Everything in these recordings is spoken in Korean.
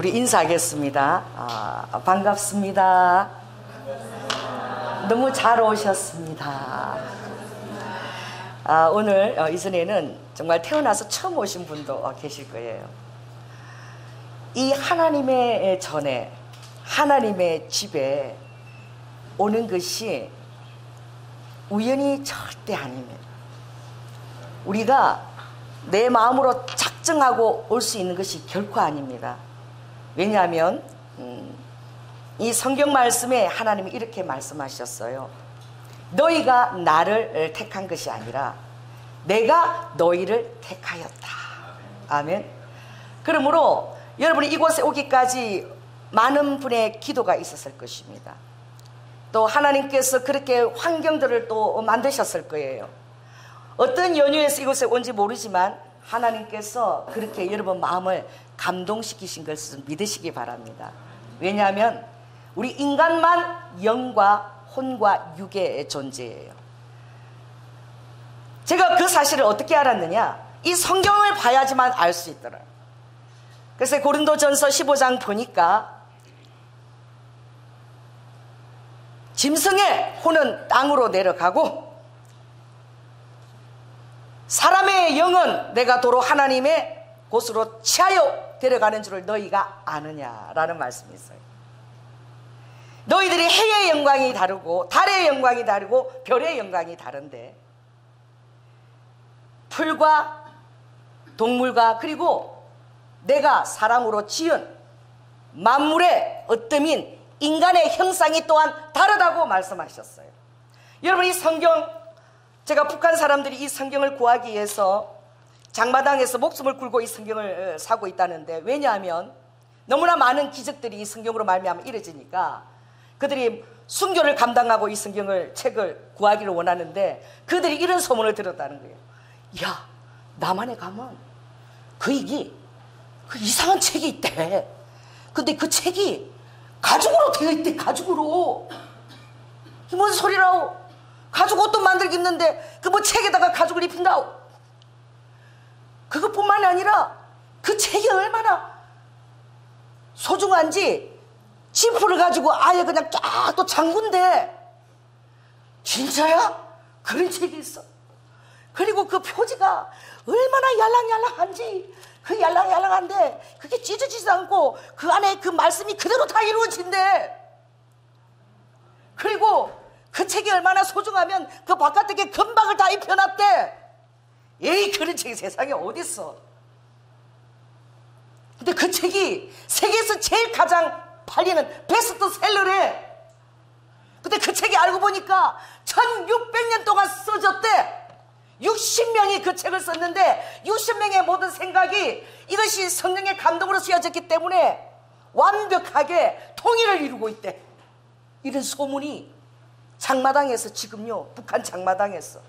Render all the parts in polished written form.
우리 인사하겠습니다. 반갑습니다. 너무 잘 오셨습니다. 오늘 이전에는 정말 태어나서 처음 오신 분도 계실 거예요. 이 하나님의 전에 하나님의 집에 오는 것이 우연이 절대 아닙니다. 우리가 내 마음으로 작정하고 올 수 있는 것이 결코 아닙니다. 왜냐하면 이 성경 말씀에 하나님이 이렇게 말씀하셨어요. 너희가 나를 택한 것이 아니라 내가 너희를 택하였다. 아멘. 그러므로 여러분이 이곳에 오기까지 많은 분의 기도가 있었을 것입니다. 또 하나님께서 그렇게 환경들을 또 만드셨을 거예요. 어떤 연유에서 이곳에 온지 모르지만 하나님께서 그렇게 여러분 마음을 감동시키신 것을 믿으시기 바랍니다. 왜냐하면 우리 인간만 영과 혼과 육의 존재예요. 제가 그 사실을 어떻게 알았느냐, 이 성경을 봐야지만 알 수 있더라고요. 그래서 고린도전서 15장 보니까 짐승의 혼은 땅으로 내려가고 사람의 영은 내가 도로 하나님의 곳으로 취하여 데려가는 줄을 너희가 아느냐라는 말씀이 있어요. 너희들이 해의 영광이 다르고 달의 영광이 다르고 별의 영광이 다른데 풀과 동물과 그리고 내가 사랑으로 지은 만물의 어떠민 인간의 형상이 또한 다르다고 말씀하셨어요. 여러분, 이 성경, 제가 북한 사람들이 이 성경을 구하기 위해서 장마당에서 목숨을 걸고 이 성경을 사고 있다는데, 왜냐하면 너무나 많은 기적들이 이 성경으로 말미암아 이루어지니까 그들이 순교를 감당하고 이 성경을 책을 구하기를 원하는데 그들이 이런 소문을 들었다는 거예요. 야, 남한에 가면 그 이상한 책이 있대. 근데 그 책이 가죽으로 되어 있대. 가죽으로. 이게 무슨 소리라오? 가죽 옷도 만들기 힘든데 그 뭐 책에다가 가죽을 입힌다오. 그것뿐만이 아니라 그 책이 얼마나 소중한지 지프를 가지고 아예 그냥 쫙 또 잠근데, 진짜야? 그런 책이 있어. 그리고 그 표지가 얼마나 yar랑yar랑한지, 그 yar랑yar랑한데 그게 찢어지지도 않고 그 안에 그 말씀이 그대로 다 이루어진대. 그리고 그 책이 얼마나 소중하면 그 바깥에 금박을 다 입혀놨대. 에이, 그런 책이 세상에 어딨어. 근데 그 책이 세계에서 제일 가장 팔리는 베스트셀러래. 근데 그 책이 알고 보니까 1600년 동안 써졌대. 60명이 그 책을 썼는데 60명의 모든 생각이 이것이 성령의 감동으로 쓰여졌기 때문에 완벽하게 통일을 이루고 있대. 이런 소문이 장마당에서, 지금요, 북한 장마당에서.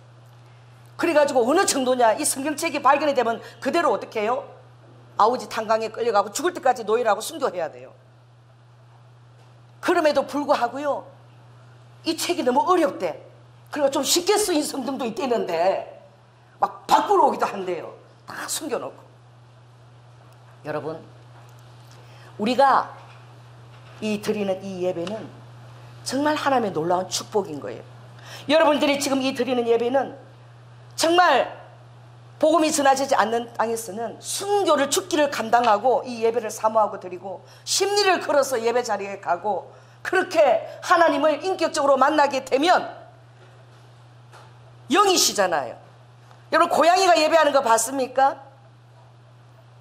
그래가지고 어느 정도냐, 이 성경책이 발견이 되면 그대로 어떻게 해요? 아우지 탄광에 끌려가고 죽을 때까지 노예라고 순교해야 돼요. 그럼에도 불구하고요, 이 책이 너무 어렵대. 그리고 좀 쉽게 쓰인 성경도 있대는데 막 밖으로 오기도 한대요. 다 숨겨놓고. 여러분, 우리가 드리는 이 예배는 정말 하나님의 놀라운 축복인 거예요. 여러분들이 지금 드리는 예배는 정말 복음이 전해지지 않는 땅에서는 순교를, 죽기를 감당하고 이 예배를 사모하고 드리고 심리를 걸어서 예배 자리에 가고 그렇게 하나님을 인격적으로 만나게 되면 영이시잖아요. 여러분, 고양이가 예배하는 거 봤습니까?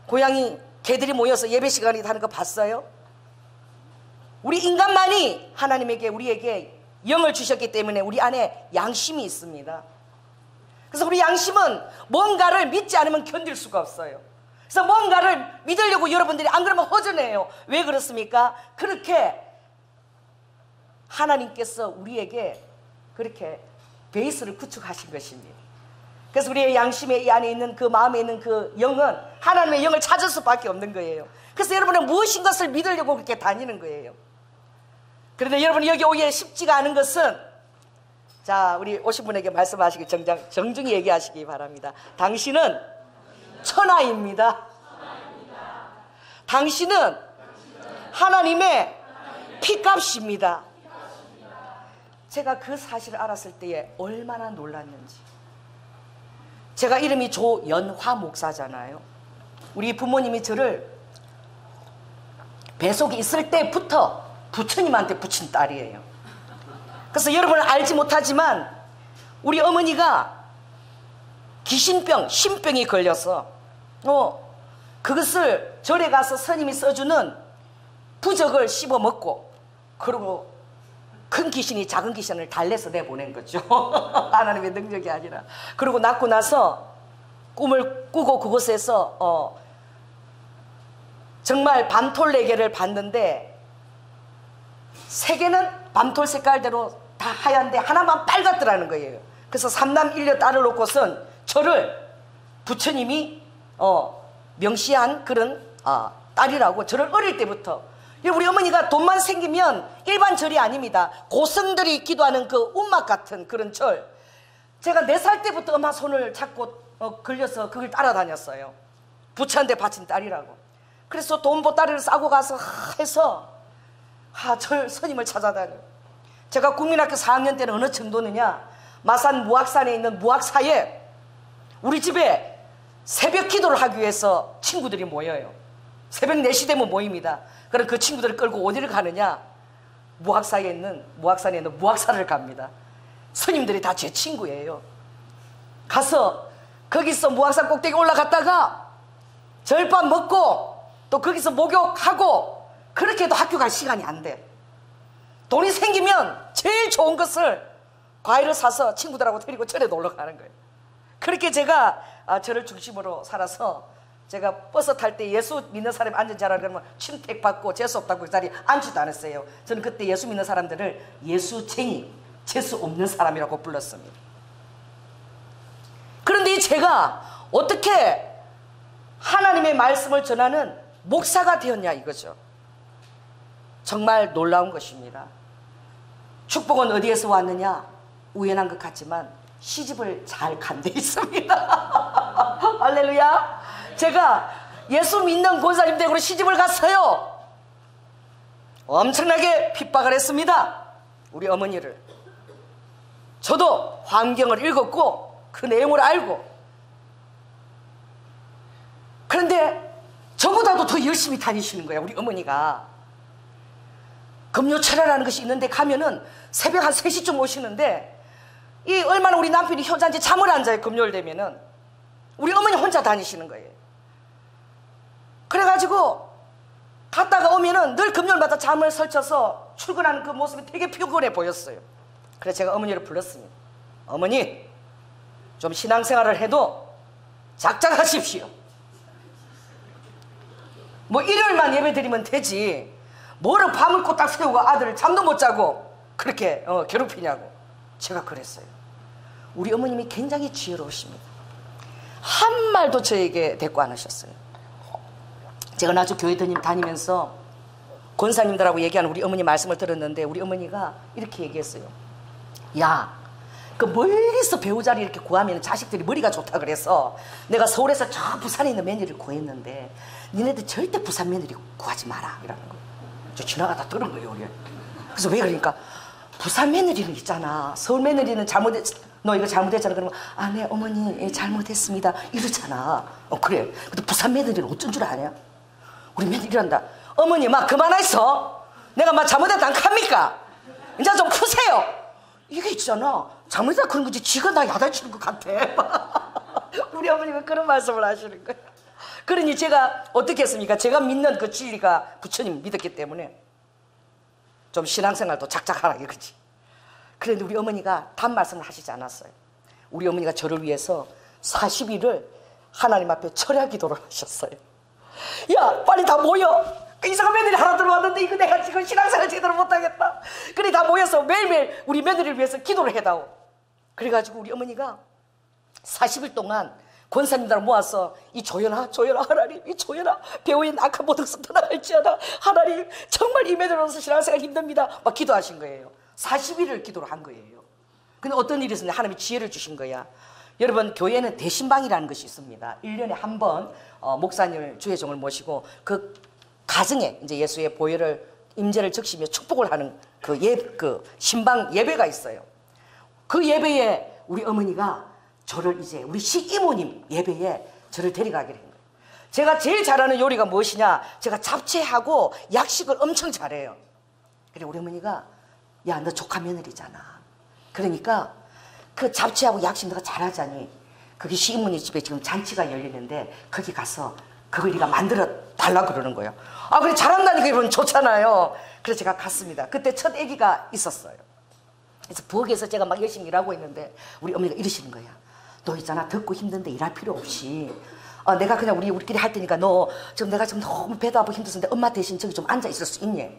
고양이 개들이 모여서 예배 시간이 하는 거 봤어요? 우리 인간만이 하나님에게, 우리에게 영을 주셨기 때문에 우리 안에 양심이 있습니다. 그래서 우리 양심은 뭔가를 믿지 않으면 견딜 수가 없어요. 그래서 뭔가를 믿으려고 여러분들이 안 그러면 허전해요. 왜 그렇습니까? 그렇게 하나님께서 우리에게 그렇게 베이스를 구축하신 것입니다. 그래서 우리의 양심의 이 안에 있는 그 마음에 있는 그 영은 하나님의 영을 찾을 수밖에 없는 거예요. 그래서 여러분은 무엇인 것을 믿으려고 그렇게 다니는 거예요. 그런데 여러분이 여기 오기에 쉽지가 않은 것은, 자, 우리 오신 분에게 말씀하시기 정중히 얘기하시기 바랍니다. 당신은 천하입니다. 당신은 하나님의 피값입니다. 제가 그 사실을 알았을 때에 얼마나 놀랐는지. 제가 이름이 조연화 목사잖아요. 우리 부모님이 저를 뱃속에 있을 때부터 부처님한테 붙인 딸이에요. 그래서 여러분은 알지 못하지만 우리 어머니가 귀신병, 신병이 걸려서 그것을 절에 가서 스님이 써주는 부적을 씹어 먹고, 그리고 큰 귀신이 작은 귀신을 달래서 내보낸 거죠. 하나님의 능력이 아니라. 그리고 낳고 나서 꿈을 꾸고 그곳에서 정말 밤톨 4개를 봤는데, 3개는 밤톨 색깔대로 다 하얀데 하나만 빨갛더라는 거예요. 그래서 3남 1녀 딸을 놓고선 저를 부처님이 명시한 그런 딸이라고, 저를 어릴 때부터. 우리 어머니가 돈만 생기면 일반 절이 아닙니다. 고성들이 기도하는 그 운막 같은 그런 절. 제가 4살 때부터 엄마 손을 잡고 걸려서 그걸 따라다녔어요. 부처한테 바친 딸이라고. 그래서 돈 보따리를 싸고 가서 해서 절 스님을 찾아다녀요. 제가 국민학교 4학년 때는 어느 정도느냐, 마산 무악산에 있는 무악사에 우리 집에 새벽 기도를 하기 위해서 친구들이 모여요. 새벽 4시 되면 모입니다. 그럼 그 친구들을 끌고 어디를 가느냐, 무악산에 있는 무악사를 갑니다. 스님들이 다 제 친구예요. 가서 거기서 무악산 꼭대기 올라갔다가 절밥 먹고 또 거기서 목욕하고, 그렇게 해도 학교 갈 시간이 안 돼. 돈이 생기면 제일 좋은 것을, 과일을 사서 친구들하고 데리고 절에 놀러 가는 거예요. 그렇게 제가 저를 중심으로 살아서, 제가 버스 탈 때 예수 믿는 사람이 앉은 자라 그러면 침택 받고 재수 없다고 그 자리에 앉지도 않았어요. 저는 그때 예수 믿는 사람들을 예수쟁이, 재수 없는 사람이라고 불렀습니다. 그런데 제가 어떻게 하나님의 말씀을 전하는 목사가 되었냐 이거죠. 정말 놀라운 것입니다. 축복은 어디에서 왔느냐? 우연한 것 같지만 시집을 잘 간 데 있습니다. 할렐루야. 제가 예수 믿는 권사님 댁으로 시집을 갔어요. 엄청나게 핍박을 했습니다, 우리 어머니를. 저도 환경을 읽었고 그 내용을 알고, 그런데 저보다도 더 열심히 다니시는 거야, 우리 어머니가. 금요철야라는 것이 있는데 가면은 새벽 한 3시쯤 오시는데, 이 얼마나 우리 남편이 효자인지 잠을 안 자요. 금요일 되면은 우리 어머니 혼자 다니시는 거예요. 그래가지고 갔다가 오면은 늘 금요일마다 잠을 설쳐서 출근하는 그 모습이 되게 피곤해 보였어요. 그래서 제가 어머니를 불렀습니다. 어머니, 좀 신앙생활을 해도 작작하십시오. 뭐 일요일만 예배 드리면 되지, 뭐를 밤을 꼬딱 세우고 아들을 잠도 못 자고 그렇게 괴롭히냐고. 제가 그랬어요. 우리 어머님이 굉장히 지혜로우십니다. 한 말도 저에게 대꾸 안 하셨어요. 제가 나중 교회 다니면서 권사님들하고 얘기하는 우리 어머니 말씀을 들었는데, 우리 어머니가 이렇게 얘기했어요. 야, 그 멀리서 배우자를 이렇게 구하면 자식들이 머리가 좋다 그래서 내가 서울에서 저 부산에 있는 며느리를 구했는데 니네들 절대 부산 며느리 구하지 마라 이라는 거예요. 저 지나가다 들은 거예요, 우리. 그래서 왜 그러니까, 부산 며느리는 있잖아, 서울 며느리는 너 이거 잘못했잖아. 그러면 네 어머니 잘못했습니다 이러잖아. 그래. 근데 부산 며느리는 어쩐 줄 아냐? 우리 며느리란다. 어머니 막 그만했어. 내가 막 잘못했다 안 합니까? 이제 좀 푸세요. 이게 있잖아, 잘못했다 그런 거지 지가 나 야단치는 것 같아. 우리 어머니가 그런 말씀을 하시는 거예요. 그러니 제가 어떻게 했습니까? 제가 믿는 그 진리가 부처님 믿었기 때문에 좀 신앙생활도 작작하라 이거지. 그런데 우리 어머니가 단 말씀을 하시지 않았어요. 우리 어머니가 저를 위해서 40일을 하나님 앞에 철야 기도를 하셨어요. 야, 빨리 다 모여. 이상한 며느리 하나 들어왔는데 이거 내가 지금 신앙생활 제대로 못하겠다. 그래 다 모여서 매일매일 우리 며느리를 위해서 기도를 해다오. 그래가지고 우리 어머니가 40일 동안 권사님들 모아서 이 조연아 하나님, 이 조연아 배우인 악한 모든 것을 떠나갈지어다 하나님, 정말 이 며느리로서 신앙생활 힘듭니다 막 기도하신 거예요. 40일을 기도를 한 거예요. 근데 어떤 일이 있었는데 하나님이 지혜를 주신 거야. 여러분, 교회는 대신방이라는 것이 있습니다. 1년에 한 번 목사님을 주회종을 모시고 그 가정에 이제 예수의 보혈을 임재를 적시며 축복을 하는 그 신방 예배가 있어요. 그 예배에 우리 어머니가 저를 이제 우리 시이모님 예배에 저를 데려가게 된 거예요. 제가 제일 잘하는 요리가 무엇이냐? 제가 잡채하고 약식을 엄청 잘해요. 그래 우리 어머니가 야, 너 조카 며느리잖아. 그러니까 그 잡채하고 약식 너가 잘하자니 거기 시이모님 집에 지금 잔치가 열리는데 거기 가서 그걸 네가 만들어 달라 그러는 거예요. 아, 그래 잘한다니까 이러면 좋잖아요. 그래서 제가 갔습니다. 그때 첫 아기가 있었어요. 그래서 부엌에서 제가 막 열심히 일하고 있는데 우리 어머니가 이러시는 거야. 너 있잖아, 덥고 힘든데 일할 필요 없이 내가 그냥 우리끼리 할 테니까 너 지금 내가 지금 너무 배도 아프고 힘들었는데 엄마 대신 저기 좀 앉아 있을 수 있니?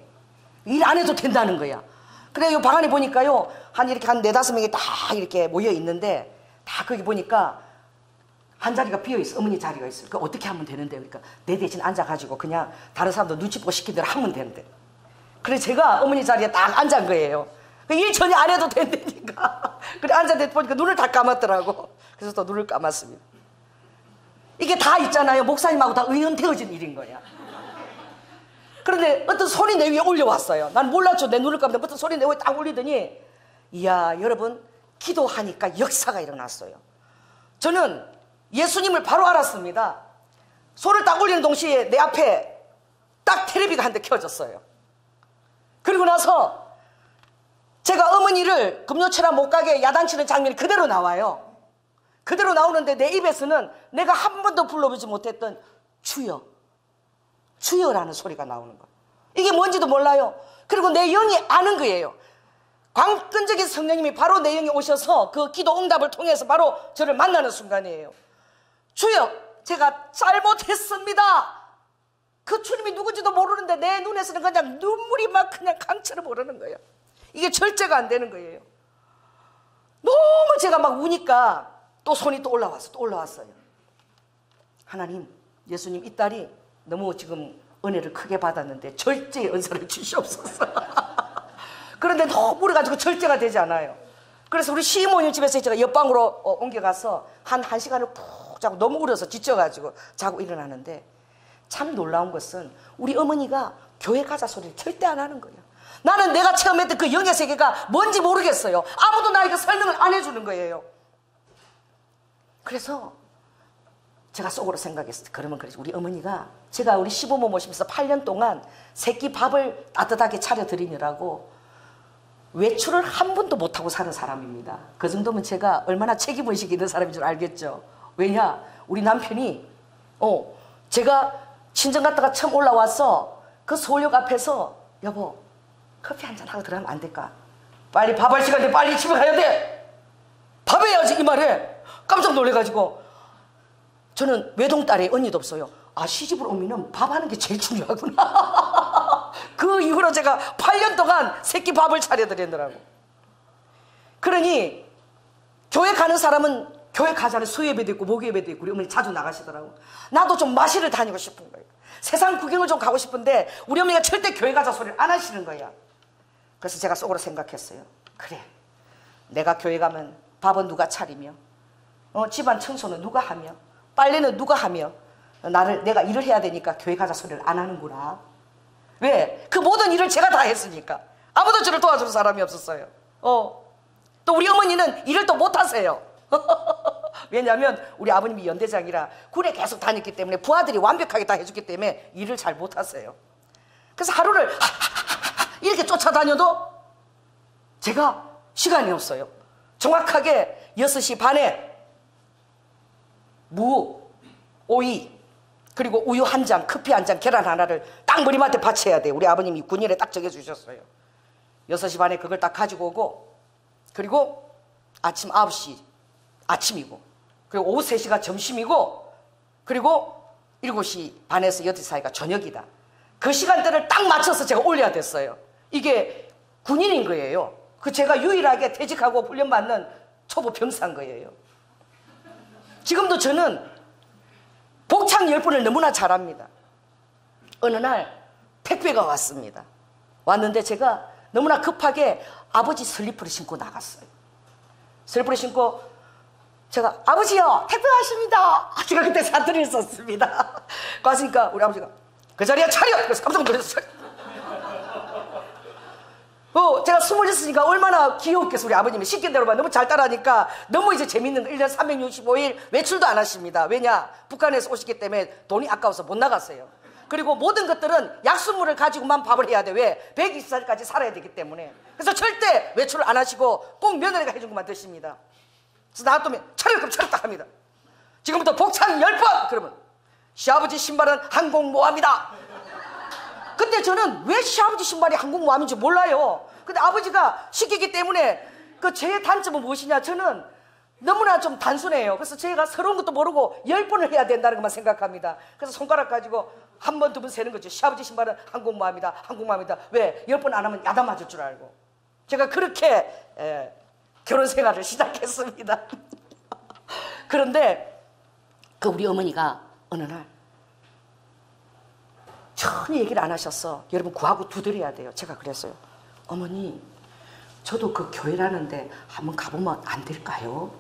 일 안 해도 된다는 거야. 그래 요 방 안에 보니까요 이렇게 한 4-5명이 다 이렇게 모여 있는데 다 거기 보니까 한 자리가 비어 있어. 어머니 자리가 있어. 그 어떻게 하면 되는데? 그러니까 내 대신 앉아가지고 그냥 다른 사람들 눈치 보고 시킨 대로 하면 되는데. 그래 제가 어머니 자리에 딱 앉은 거예요. 일 전혀 안 해도 된다니까. 그래 앉아 보니까 눈을 다 감았더라고. 그래서 또 눈을 감았습니다. 이게 다 있잖아요. 목사님하고 다 의논되어진 일인 거야. 그런데 어떤 소리 내 위에 올려왔어요. 난 몰랐죠. 내 눈을 감는데 어떤 소리 내 위에 딱 올리더니 이야 여러분 기도하니까 역사가 일어났어요. 저는 예수님을 바로 알았습니다. 손을 딱 올리는 동시에 내 앞에 딱 텔레비가 한 대 켜졌어요. 그리고 나서 제가 어머니를 금요체라 못 가게 야단치는 장면이 그대로 나와요. 그대로 나오는데 내 입에서는 내가 한 번도 불러보지 못했던 주여, 주여라는 소리가 나오는 거예요. 이게 뭔지도 몰라요. 그리고 내 영이 아는 거예요. 광근적인 성령님이 바로 내 영에 오셔서 그 기도 응답을 통해서 바로 저를 만나는 순간이에요. 주여, 제가 잘못했습니다. 그 주님이 누군지도 모르는데 내 눈에서는 그냥 눈물이 막 그냥 강처럼 흐르는 거예요. 이게 절제가 안 되는 거예요. 너무 제가 막 우니까 또 손이 또 올라왔어요. 하나님, 예수님 이 딸이 너무 지금 은혜를 크게 받았는데 절제의 은사를 주시옵소서. 그런데 너무 그래가지고 절제가 되지 않아요. 그래서 우리 시모님 집에서 제가 옆방으로 옮겨가서 한 시간을 푹 자고 너무 울어서 지쳐가지고 자고 일어나는데 참 놀라운 것은 우리 어머니가 교회 가자 소리를 절대 안 하는 거예요. 나는 내가 체험했던 그 영의 세계가 뭔지 모르겠어요. 아무도 나에게 설명을 안 해주는 거예요. 그래서 제가 속으로 생각했어요. 그러면 그래서 우리 어머니가 제가 우리 시부모 모시면서 8년 동안 새끼 밥을 따뜻하게 차려드리느라고 외출을 한 번도 못하고 사는 사람입니다. 그 정도면 제가 얼마나 책임의식이 있는 사람인 줄 알겠죠. 왜냐? 우리 남편이 제가 친정 갔다가 처음 올라와서 그 서울역 앞에서 여보 커피 한잔 하고 들어가면 안 될까? 빨리 밥할 시간인데 빨리 집에 가야 돼. 밥 해야지 이 말에 깜짝 놀래가지고 저는 외동딸에 언니도 없어요. 아, 시집을 오면은 밥하는 게 제일 중요하구나. 그 이후로 제가 8년 동안 새끼 밥을 차려드리더라고. 그러니 교회 가는 사람은 교회 가자는 수예배도 있고 목요예배도 있고 우리 어머니 자주 나가시더라고. 나도 좀 마시러 다니고 싶은 거예요. 세상 구경을 좀 가고 싶은데 우리 어머니가 절대 교회 가자 소리를 안 하시는 거야. 그래서 제가 속으로 생각했어요. 그래, 내가 교회 가면 밥은 누가 차리며 집안 청소는 누가 하며 빨래는 누가 하며 내가 일을 해야 되니까 교회 가자 소리를 안 하는구나. 왜? 그 모든 일을 제가 다 했으니까. 아무도 저를 도와주는 사람이 없었어요. 또 우리 어머니는 일을 또 못하세요. 왜냐하면 우리 아버님이 연대장이라 군에 계속 다녔기 때문에 부하들이 완벽하게 다 해줬기 때문에 일을 잘 못하세요. 그래서 하루를 이렇게 쫓아다녀도 제가 시간이 없어요. 정확하게 6시 반에 무, 오이, 그리고 우유 한 잔, 커피 한 잔, 계란 하나를 딱 머리맡에 받쳐야 돼요. 우리 아버님이 군인에 딱 정해주셨어요. 6시 반에 그걸 딱 가지고 오고, 그리고 아침 9시 아침이고, 그리고 오후 3시가 점심이고, 그리고 7시 반에서 8시 사이가 저녁이다. 그 시간대를 딱 맞춰서 제가 올려야 됐어요. 이게 군인인 거예요. 그 제가 유일하게 퇴직하고 훈련받는 초보 병사인 거예요. 지금도 저는 복창 10번을 너무나 잘합니다. 어느 날 택배가 왔습니다. 왔는데 제가 너무나 급하게 아버지 슬리퍼를 신고 나갔어요. 슬리퍼를 신고 제가 아버지요 택배 왔습니다. 제가 그때 사투리를 썼습니다. 갔으니까 우리 아버지가 그 자리에 차려! 그래서 깜짝 놀랐어요. 제가 26이니까 얼마나 귀여웠겠어. 우리 아버님이 시킨 대로만 너무 잘 따라하니까 너무 이제 재밌는 거. 1년 365일 외출도 안 하십니다. 왜냐? 북한에서 오시기 때문에 돈이 아까워서 못 나갔어요. 그리고 모든 것들은 약수물을 가지고만 밥을 해야 돼. 왜? 120살까지 살아야 되기 때문에. 그래서 절대 외출을 안 하시고 꼭 며느리가 해준 것만 드십니다. 그래서 나왔더니 차려! 그럼 차렸다 합니다. 지금부터 복창 10번! 그러면 시아버지 신발은 항공모함이다. 근데 저는 왜 시아버지 신발이 항공모함인지 몰라요. 근데 아버지가 시키기 때문에 그 제 단점은 무엇이냐? 저는 너무나 좀 단순해요. 그래서 제가 서러운 것도 모르고 10번을 해야 된다는 것만 생각합니다. 그래서 손가락 가지고 한 번, 두 번 세는 거죠. 시아버지 신발은 항공모함이다. 항공모함이다. 왜? 10번 안 하면 야단 맞을 줄 알고. 제가 그렇게 결혼 생활을 시작했습니다. 그런데 그 우리 어머니가 어느 날 전혀 얘기를 안 하셨어. 여러분 구하고 두드려야 돼요. 제가 그랬어요. 어머니, 저도 그 교회라는데 한번 가보면 안 될까요?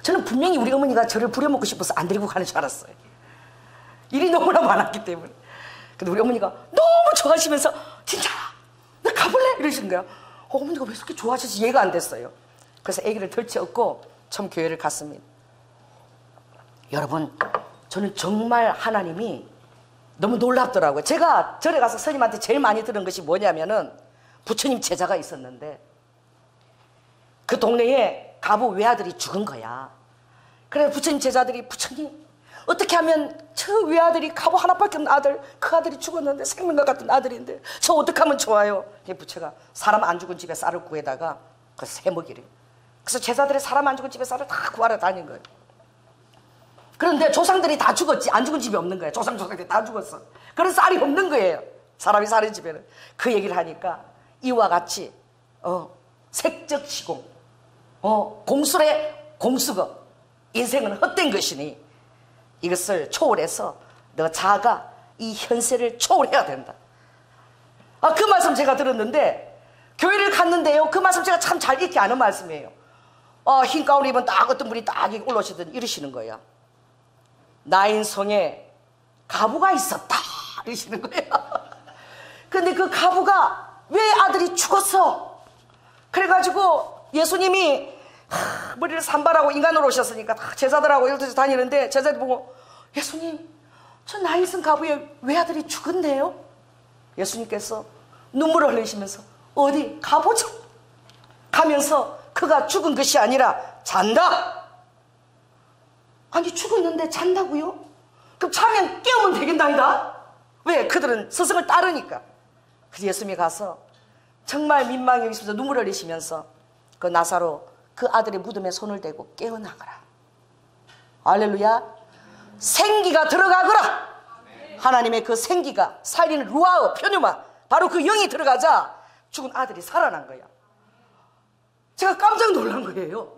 저는 분명히 우리 어머니가 저를 부려먹고 싶어서 안 데리고 가는 줄 알았어요. 일이 너무나 많았기 때문에. 근데 우리 어머니가 너무 좋아하시면서 진짜야? 나 가볼래? 이러시는 거야. 어머니가 왜 그렇게 좋아하실지 이해가 안 됐어요. 그래서 아기를 덜치업고 처음 교회를 갔습니다. 여러분, 저는 정말 하나님이 너무 놀랍더라고요. 제가 절에 가서 스님한테 제일 많이 들은 것이 뭐냐면은 부처님 제자가 있었는데 그 동네에 가부 외아들이 죽은 거야. 그래 부처님 제자들이 부처님 어떻게 하면 저 외아들이 가부 하나밖에 없는 아들, 그 아들이 죽었는데 생명과 같은 아들인데 저 어떻게 하면 좋아요? 부처가 사람 안 죽은 집에 쌀을 구해다가 그 새먹이래. 그래서 제자들이 사람 안 죽은 집에 쌀을 다 구하러 다닌 거예요. 그런데 조상들이 다 죽었지 안 죽은 집이 없는 거예요. 조상들이 다 죽었어. 그런 쌀이 없는 거예요. 사람이 사는 집에는. 그 얘기를 하니까 이와 같이 색적시공 공술의 공수거 인생은 헛된 것이니 이것을 초월해서 너 자아가 이 현세를 초월해야 된다. 그 말씀 제가 들었는데 교회를 갔는데요. 그 말씀 제가 참 잘 읽지 않은 말씀이에요. 흰 가운 입은 딱 어떤 분이 딱 올라오시더니 이러시는 거예요. 나인성에 가부가 있었다 이러시는 거예요. 근데 그 가부가 왜 아들이 죽었어? 그래가지고 예수님이 머리를 산발하고 인간으로 오셨으니까 다 제자들하고 이렇게 다니는데 제자들 보고 예수님 저 나인성 가부의 외아들이 죽었네요. 예수님께서 눈물을 흘리시면서 어디 가보자 가면서 그가 죽은 것이 아니라 잔다. 아니 죽었는데 잔다고요? 그럼 자면 깨우면 되겠나이다. 왜? 그들은 스승을 따르니까. 그래서 예수님이 가서 정말 민망히 여기서 눈물을 흘리시면서 그 나사로 그 아들의 무덤에 손을 대고 깨어나거라. 할렐루야. 생기가 들어가거라. 하나님의 그 생기가 살리는 루아어 표뉴마 바로 그 영이 들어가자 죽은 아들이 살아난 거야. 제가 깜짝 놀란 거예요.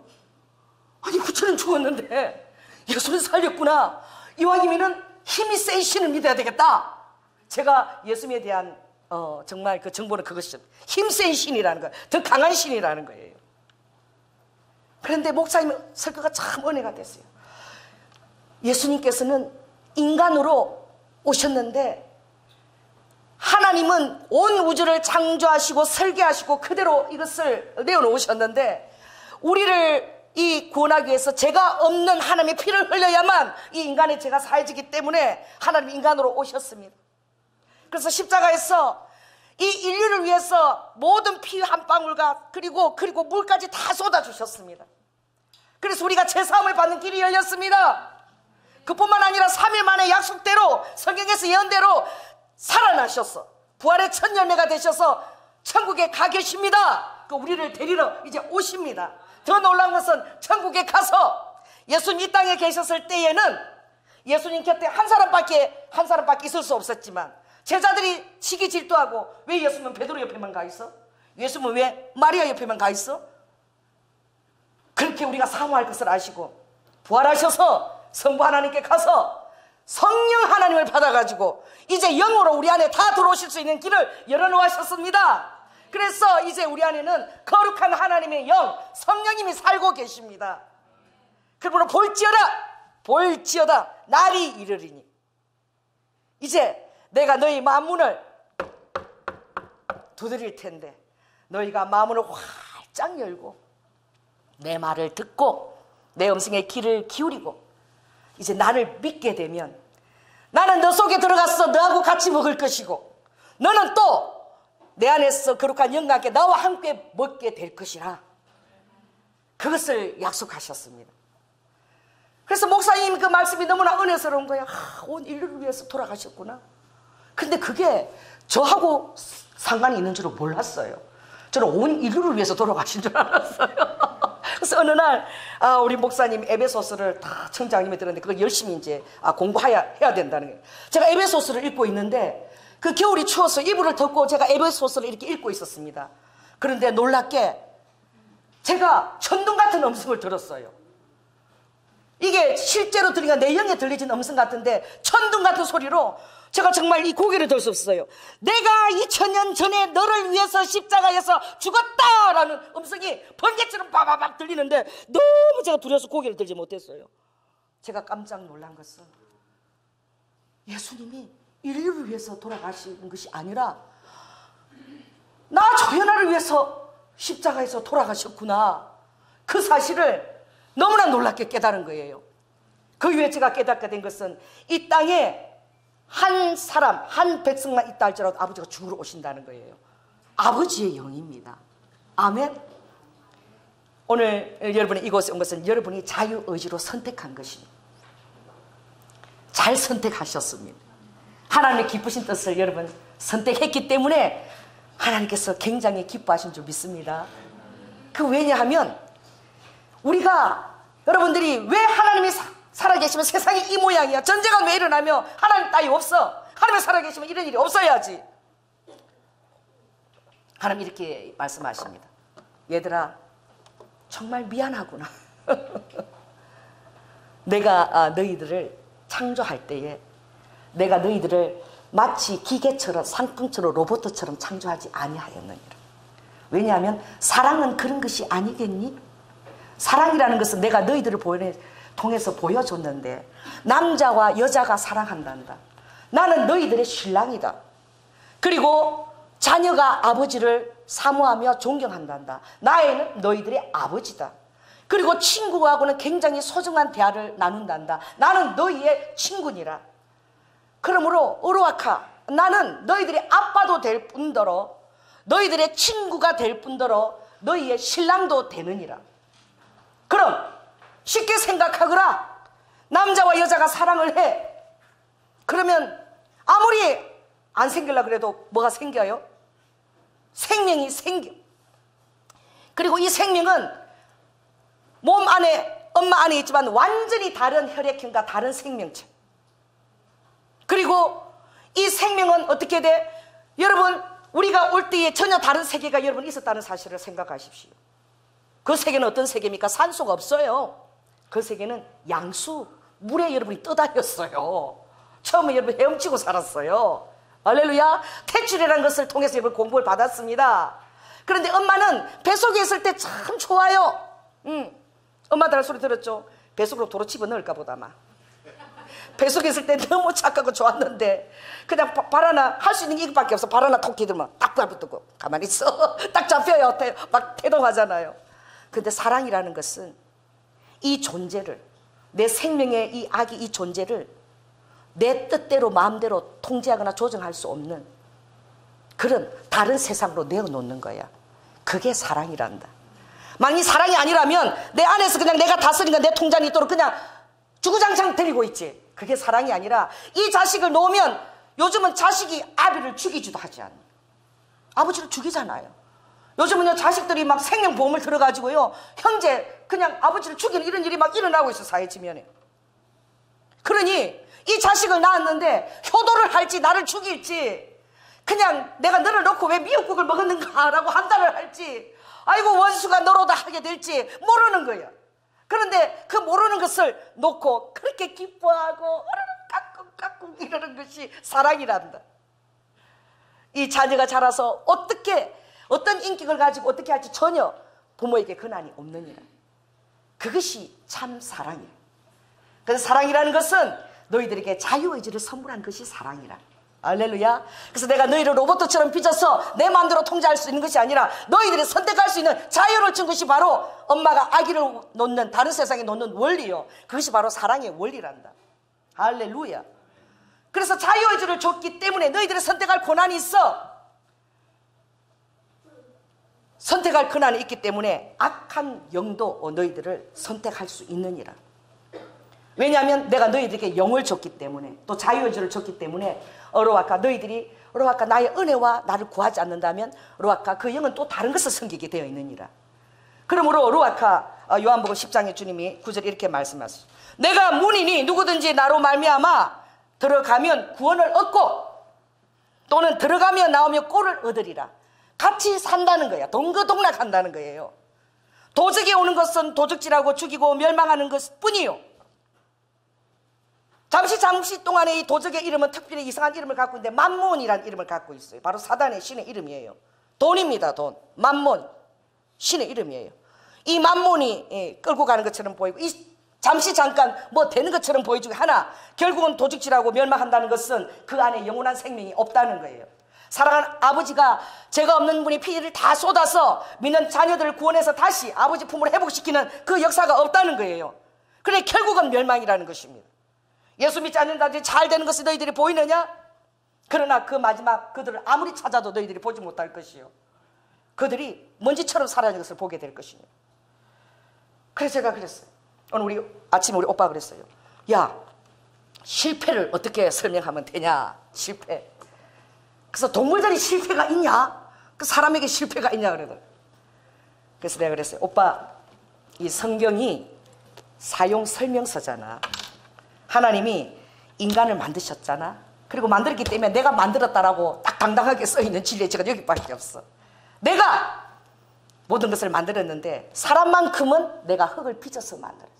아니 부처는 죽었는데 예수는 살렸구나. 이왕이면은 힘이 센 신을 믿어야 되겠다. 제가 예수님에 대한 정말 그 정보는 그것이죠. 힘센 신이라는 거예요. 더 강한 신이라는 거예요. 그런데 목사님 설교가 참 은혜가 됐어요. 예수님께서는 인간으로 오셨는데 하나님은 온 우주를 창조하시고 설계하시고 그대로 이것을 내어놓으셨는데 우리를 이 구원하기 위해서 죄가 없는 하나님의 피를 흘려야만 이 인간의 죄가 사해지기 때문에 하나님 인간으로 오셨습니다. 그래서 십자가에서 이 인류를 위해서 모든 피 한 방울과 그리고 물까지 다 쏟아주셨습니다. 그래서 우리가 죄사함을 받는 길이 열렸습니다. 그뿐만 아니라 3일 만에 약속대로 성경에서 예언대로 살아나셨어. 부활의 첫 열매가 되셔서 천국에 가 계십니다. 그 우리를 데리러 이제 오십니다. 더 놀라운 것은 천국에 가서 예수님 이 땅에 계셨을 때에는 예수님 곁에 한 사람밖에 있을 수 없었지만 제자들이 시기 질투하고 왜 예수님은 베드로 옆에만 가 있어? 예수님은 왜 마리아 옆에만 가 있어? 그렇게 우리가 사모할 것을 아시고 부활하셔서 성부 하나님께 가서 성령 하나님을 받아가지고 이제 영으로 우리 안에 다 들어오실 수 있는 길을 열어놓으셨습니다. 그래서 이제 우리 안에는 거룩한 하나님의 영 성령님이 살고 계십니다. 그러므로 볼지어다 날이 이르리니 이제 내가 너희 마음문을 두드릴 텐데 너희가 마음문을 활짝 열고 내 말을 듣고 내 음성에 귀를 기울이고 이제 나를 믿게 되면 나는 너 속에 들어가서 너하고 같이 먹을 것이고 너는 또 내 안에서 거룩한 영광께 나와 함께 먹게 될 것이라 그것을 약속하셨습니다. 그래서 목사님 그 말씀이 너무나 은혜스러운 거야. 온 인류를 위해서 돌아가셨구나. 근데 그게 저하고 상관이 있는 줄은 몰랐어요. 저는 온 인류를 위해서 돌아가신 줄 알았어요. 그래서 어느 날 우리 목사님 에베소서를 다 청장님이 들었는데 그걸 열심히 이제 공부해야 된다는 거예요. 제가 에베소서를 읽고 있는데 그 겨울이 추워서 이불을 덮고 제가 에베소서를 이렇게 읽고 있었습니다. 그런데 놀랍게 제가 천둥 같은 음성을 들었어요. 이게 실제로 들으니까 내 영에 들리진 음성 같은데 천둥 같은 소리로 제가 정말 이 고개를 들 수 없어요. 내가 2000년 전에 너를 위해서 십자가에서 죽었다라는 음성이 번개처럼 바바박 들리는데 너무 제가 두려워서 고개를 들지 못했어요. 제가 깜짝 놀란 것은 예수님이 인류를 위해서 돌아가시는 것이 아니라 나 조연아를 위해서 십자가에서 돌아가셨구나. 그 사실을 너무나 놀랍게 깨달은 거예요. 그 이후에 제가 깨닫게 된 것은 이 땅에 한 사람, 한 백성만 있다 할지라도 아버지가 죽으러 오신다는 거예요. 아버지의 영입니다. 아멘. 오늘 여러분이 이곳에 온 것은 여러분이 자유의지로 선택한 것입니다. 잘 선택하셨습니다. 하나님의 기쁘신 뜻을 여러분 선택했기 때문에 하나님께서 굉장히 기뻐하신 줄 믿습니다. 그 왜냐하면 우리가 여러분들이 왜 하나님이 살아계시면 세상이 이 모양이야. 전쟁은 왜 일어나며 하나님 따위 없어. 하나님이 살아계시면 이런 일이 없어야지. 하나님 이렇게 말씀하십니다. 얘들아 정말 미안하구나. 내가 너희들을 창조할 때에 내가 너희들을 마치 기계처럼 상품처럼 로봇처럼 창조하지 아니하였느니라. 왜냐하면 사랑은 그런 것이 아니겠니? 사랑이라는 것은 내가 너희들을 통해서 보여줬는데 남자와 여자가 사랑한단다. 나는 너희들의 신랑이다. 그리고 자녀가 아버지를 사모하며 존경한단다. 나에는 너희들의 아버지다. 그리고 친구하고는 굉장히 소중한 대화를 나눈단다. 나는 너희의 친구니라. 그러므로 으로아카 나는 너희들의 아빠도 될 뿐더러 너희들의 친구가 될 뿐더러 너희의 신랑도 되느니라. 그럼 쉽게 생각하거라. 남자와 여자가 사랑을 해. 그러면 아무리 안 생기려고 그래도 뭐가 생겨요? 생명이 생겨. 그리고 이 생명은 몸 안에 엄마 안에 있지만 완전히 다른 혈액형과 다른 생명체. 그리고 이 생명은 어떻게 돼? 여러분 우리가 올 때에 전혀 다른 세계가 여러분 있었다는 사실을 생각하십시오. 그 세계는 어떤 세계입니까? 산소가 없어요. 그 세계는 양수, 물에 여러분이 떠다녔어요. 처음에 여러분 헤엄치고 살았어요. 할렐루야. 태출이라는 것을 통해서 여러분 공부를 받았습니다. 그런데 엄마는 뱃속에 있을 때 참 좋아요. 엄마들 할 소리 들었죠? 뱃속으로 도로 집어넣을까 보다 막. 뱃속에 있을 때 너무 착하고 좋았는데 그냥 발 하나 할 수 있는 게 이것밖에 없어. 발 하나 톡 들면 딱 붙고 가만히 있어. 딱 잡혀요. 막 태동하잖아요. 근데 사랑이라는 것은 이 존재를 내 생명의 이 아기 이 존재를 내 뜻대로 마음대로 통제하거나 조정할 수 없는 그런 다른 세상으로 내어놓는 거야. 그게 사랑이란다. 만약 사랑이 아니라면 내 안에서 그냥 내가 다스리니까 내 통장이 있도록 그냥 주구장창 데리고 있지. 그게 사랑이 아니라 이 자식을 놓으면 요즘은 자식이 아비를 죽이지도 하지 않아요. 아버지를 죽이잖아요. 요즘은요 자식들이 막 생명보험을 들어가지고요 형제 그냥 아버지를 죽이는 이런 일이 막 일어나고 있어. 사회 지면에. 그러니 이 자식을 낳았는데 효도를 할지 나를 죽일지 그냥 내가 너를 놓고 왜 미역국을 먹었는가 라고 한탄을 할지 아이고 원수가 너로다 하게 될지 모르는 거야. 그런데 그 모르는 것을 놓고 그렇게 기뻐하고 까꿍까꿍 이러는 것이 사랑이란다. 이 자녀가 자라서 어떤 인격을 가지고 어떻게 할지 전혀 부모에게 권한이 없느니라. 그것이 참 사랑이야. 그래서 사랑이라는 것은 너희들에게 자유의지를 선물한 것이 사랑이라. 할렐루야. 그래서 내가 너희를 로봇처럼 빚어서 내 마음대로 통제할 수 있는 것이 아니라 너희들이 선택할 수 있는 자유를 준 것이 바로 엄마가 아기를 놓는, 다른 세상에 놓는 원리요. 그것이 바로 사랑의 원리란다. 할렐루야. 그래서 자유의지를 줬기 때문에 너희들이 선택할 권한이 있어. 선택할 권한이 있기 때문에 악한 영도 너희들을 선택할 수 있느니라. 왜냐하면 내가 너희들에게 영을 줬기 때문에, 또 자유의지를 줬기 때문에, 어로아카 너희들이 어로아카 나의 은혜와 나를 구하지 않는다면 어로아카 그 영은 또 다른 것을 섬기게 되어 있느니라. 그러므로 어로아카 요한복음 10장에 주님이 9절에 이렇게 말씀하셨어요. 내가 문이니 누구든지 나로 말미암아 들어가면 구원을 얻고 또는 들어가며 나오며 꼴을 얻으리라. 같이 산다는 거야. 동거동락한다는 거예요. 도적이 오는 것은 도적질하고 죽이고 멸망하는 것뿐이요. 잠시 동안에 이 도적의 이름은 특별히 이상한 이름을 갖고 있는데 맘몬이라는 이름을 갖고 있어요. 바로 사단의 신의 이름이에요. 돈입니다. 돈. 맘몬. 신의 이름이에요. 이 맘몬이 끌고 가는 것처럼 보이고, 이 잠깐 뭐 되는 것처럼 보여주고, 하나 결국은 도적질하고 멸망한다는 것은 그 안에 영원한 생명이 없다는 거예요. 사랑하는 아버지가 죄가 없는 분이 피를 다 쏟아서 믿는 자녀들을 구원해서 다시 아버지 품으로 회복시키는 그 역사가 없다는 거예요. 그래 결국은 멸망이라는 것입니다. 예수 믿지 않는 자들이 잘 되는 것이 너희들이 보이느냐? 그러나 그 마지막 그들을 아무리 찾아도 너희들이 보지 못할 것이요. 그들이 먼지처럼 사라진 것을 보게 될 것이니. 그래서 제가 그랬어요. 오늘 아침에 우리 오빠가 그랬어요. 야, 실패를 어떻게 설명하면 되냐? 실패. 그래서 동물들이 실패가 있냐? 그 사람에게 실패가 있냐? 그러더라고요. 그래서 내가 그랬어요. 오빠, 이 성경이 사용 설명서잖아. 하나님이 인간을 만드셨잖아. 그리고 만들었기 때문에 내가 만들었다라고 딱 당당하게 써있는 진리가 여기밖에 없어. 내가 모든 것을 만들었는데 사람만큼은 내가 흙을 빚어서 만들었어.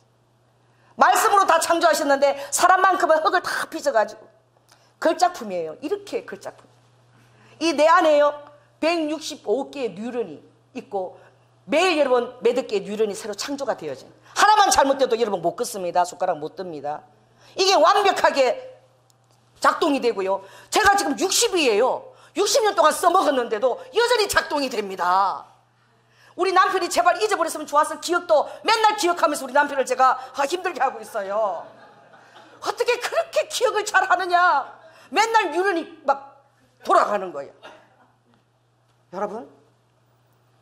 말씀으로 다 창조하셨는데 사람만큼은 흙을 다 빚어가지고 걸작품이에요. 이렇게 걸작품. 이 내 안에요 165개의 뉴런이 있고 매일 여러분 몇억 개의 뉴런이 새로 창조가 되어져요. 하나만 잘못돼도 여러분 못 긋습니다. 손가락 못 듭니다. 이게 완벽하게 작동이 되고요. 제가 지금 60이에요. 60년 동안 써먹었는데도 여전히 작동이 됩니다. 우리 남편이 제발 잊어버렸으면 좋았을 기억도 맨날 기억하면서 우리 남편을 제가 힘들게 하고 있어요. 어떻게 그렇게 기억을 잘 하느냐. 맨날 뉴런이 막 돌아가는 거예요. 여러분,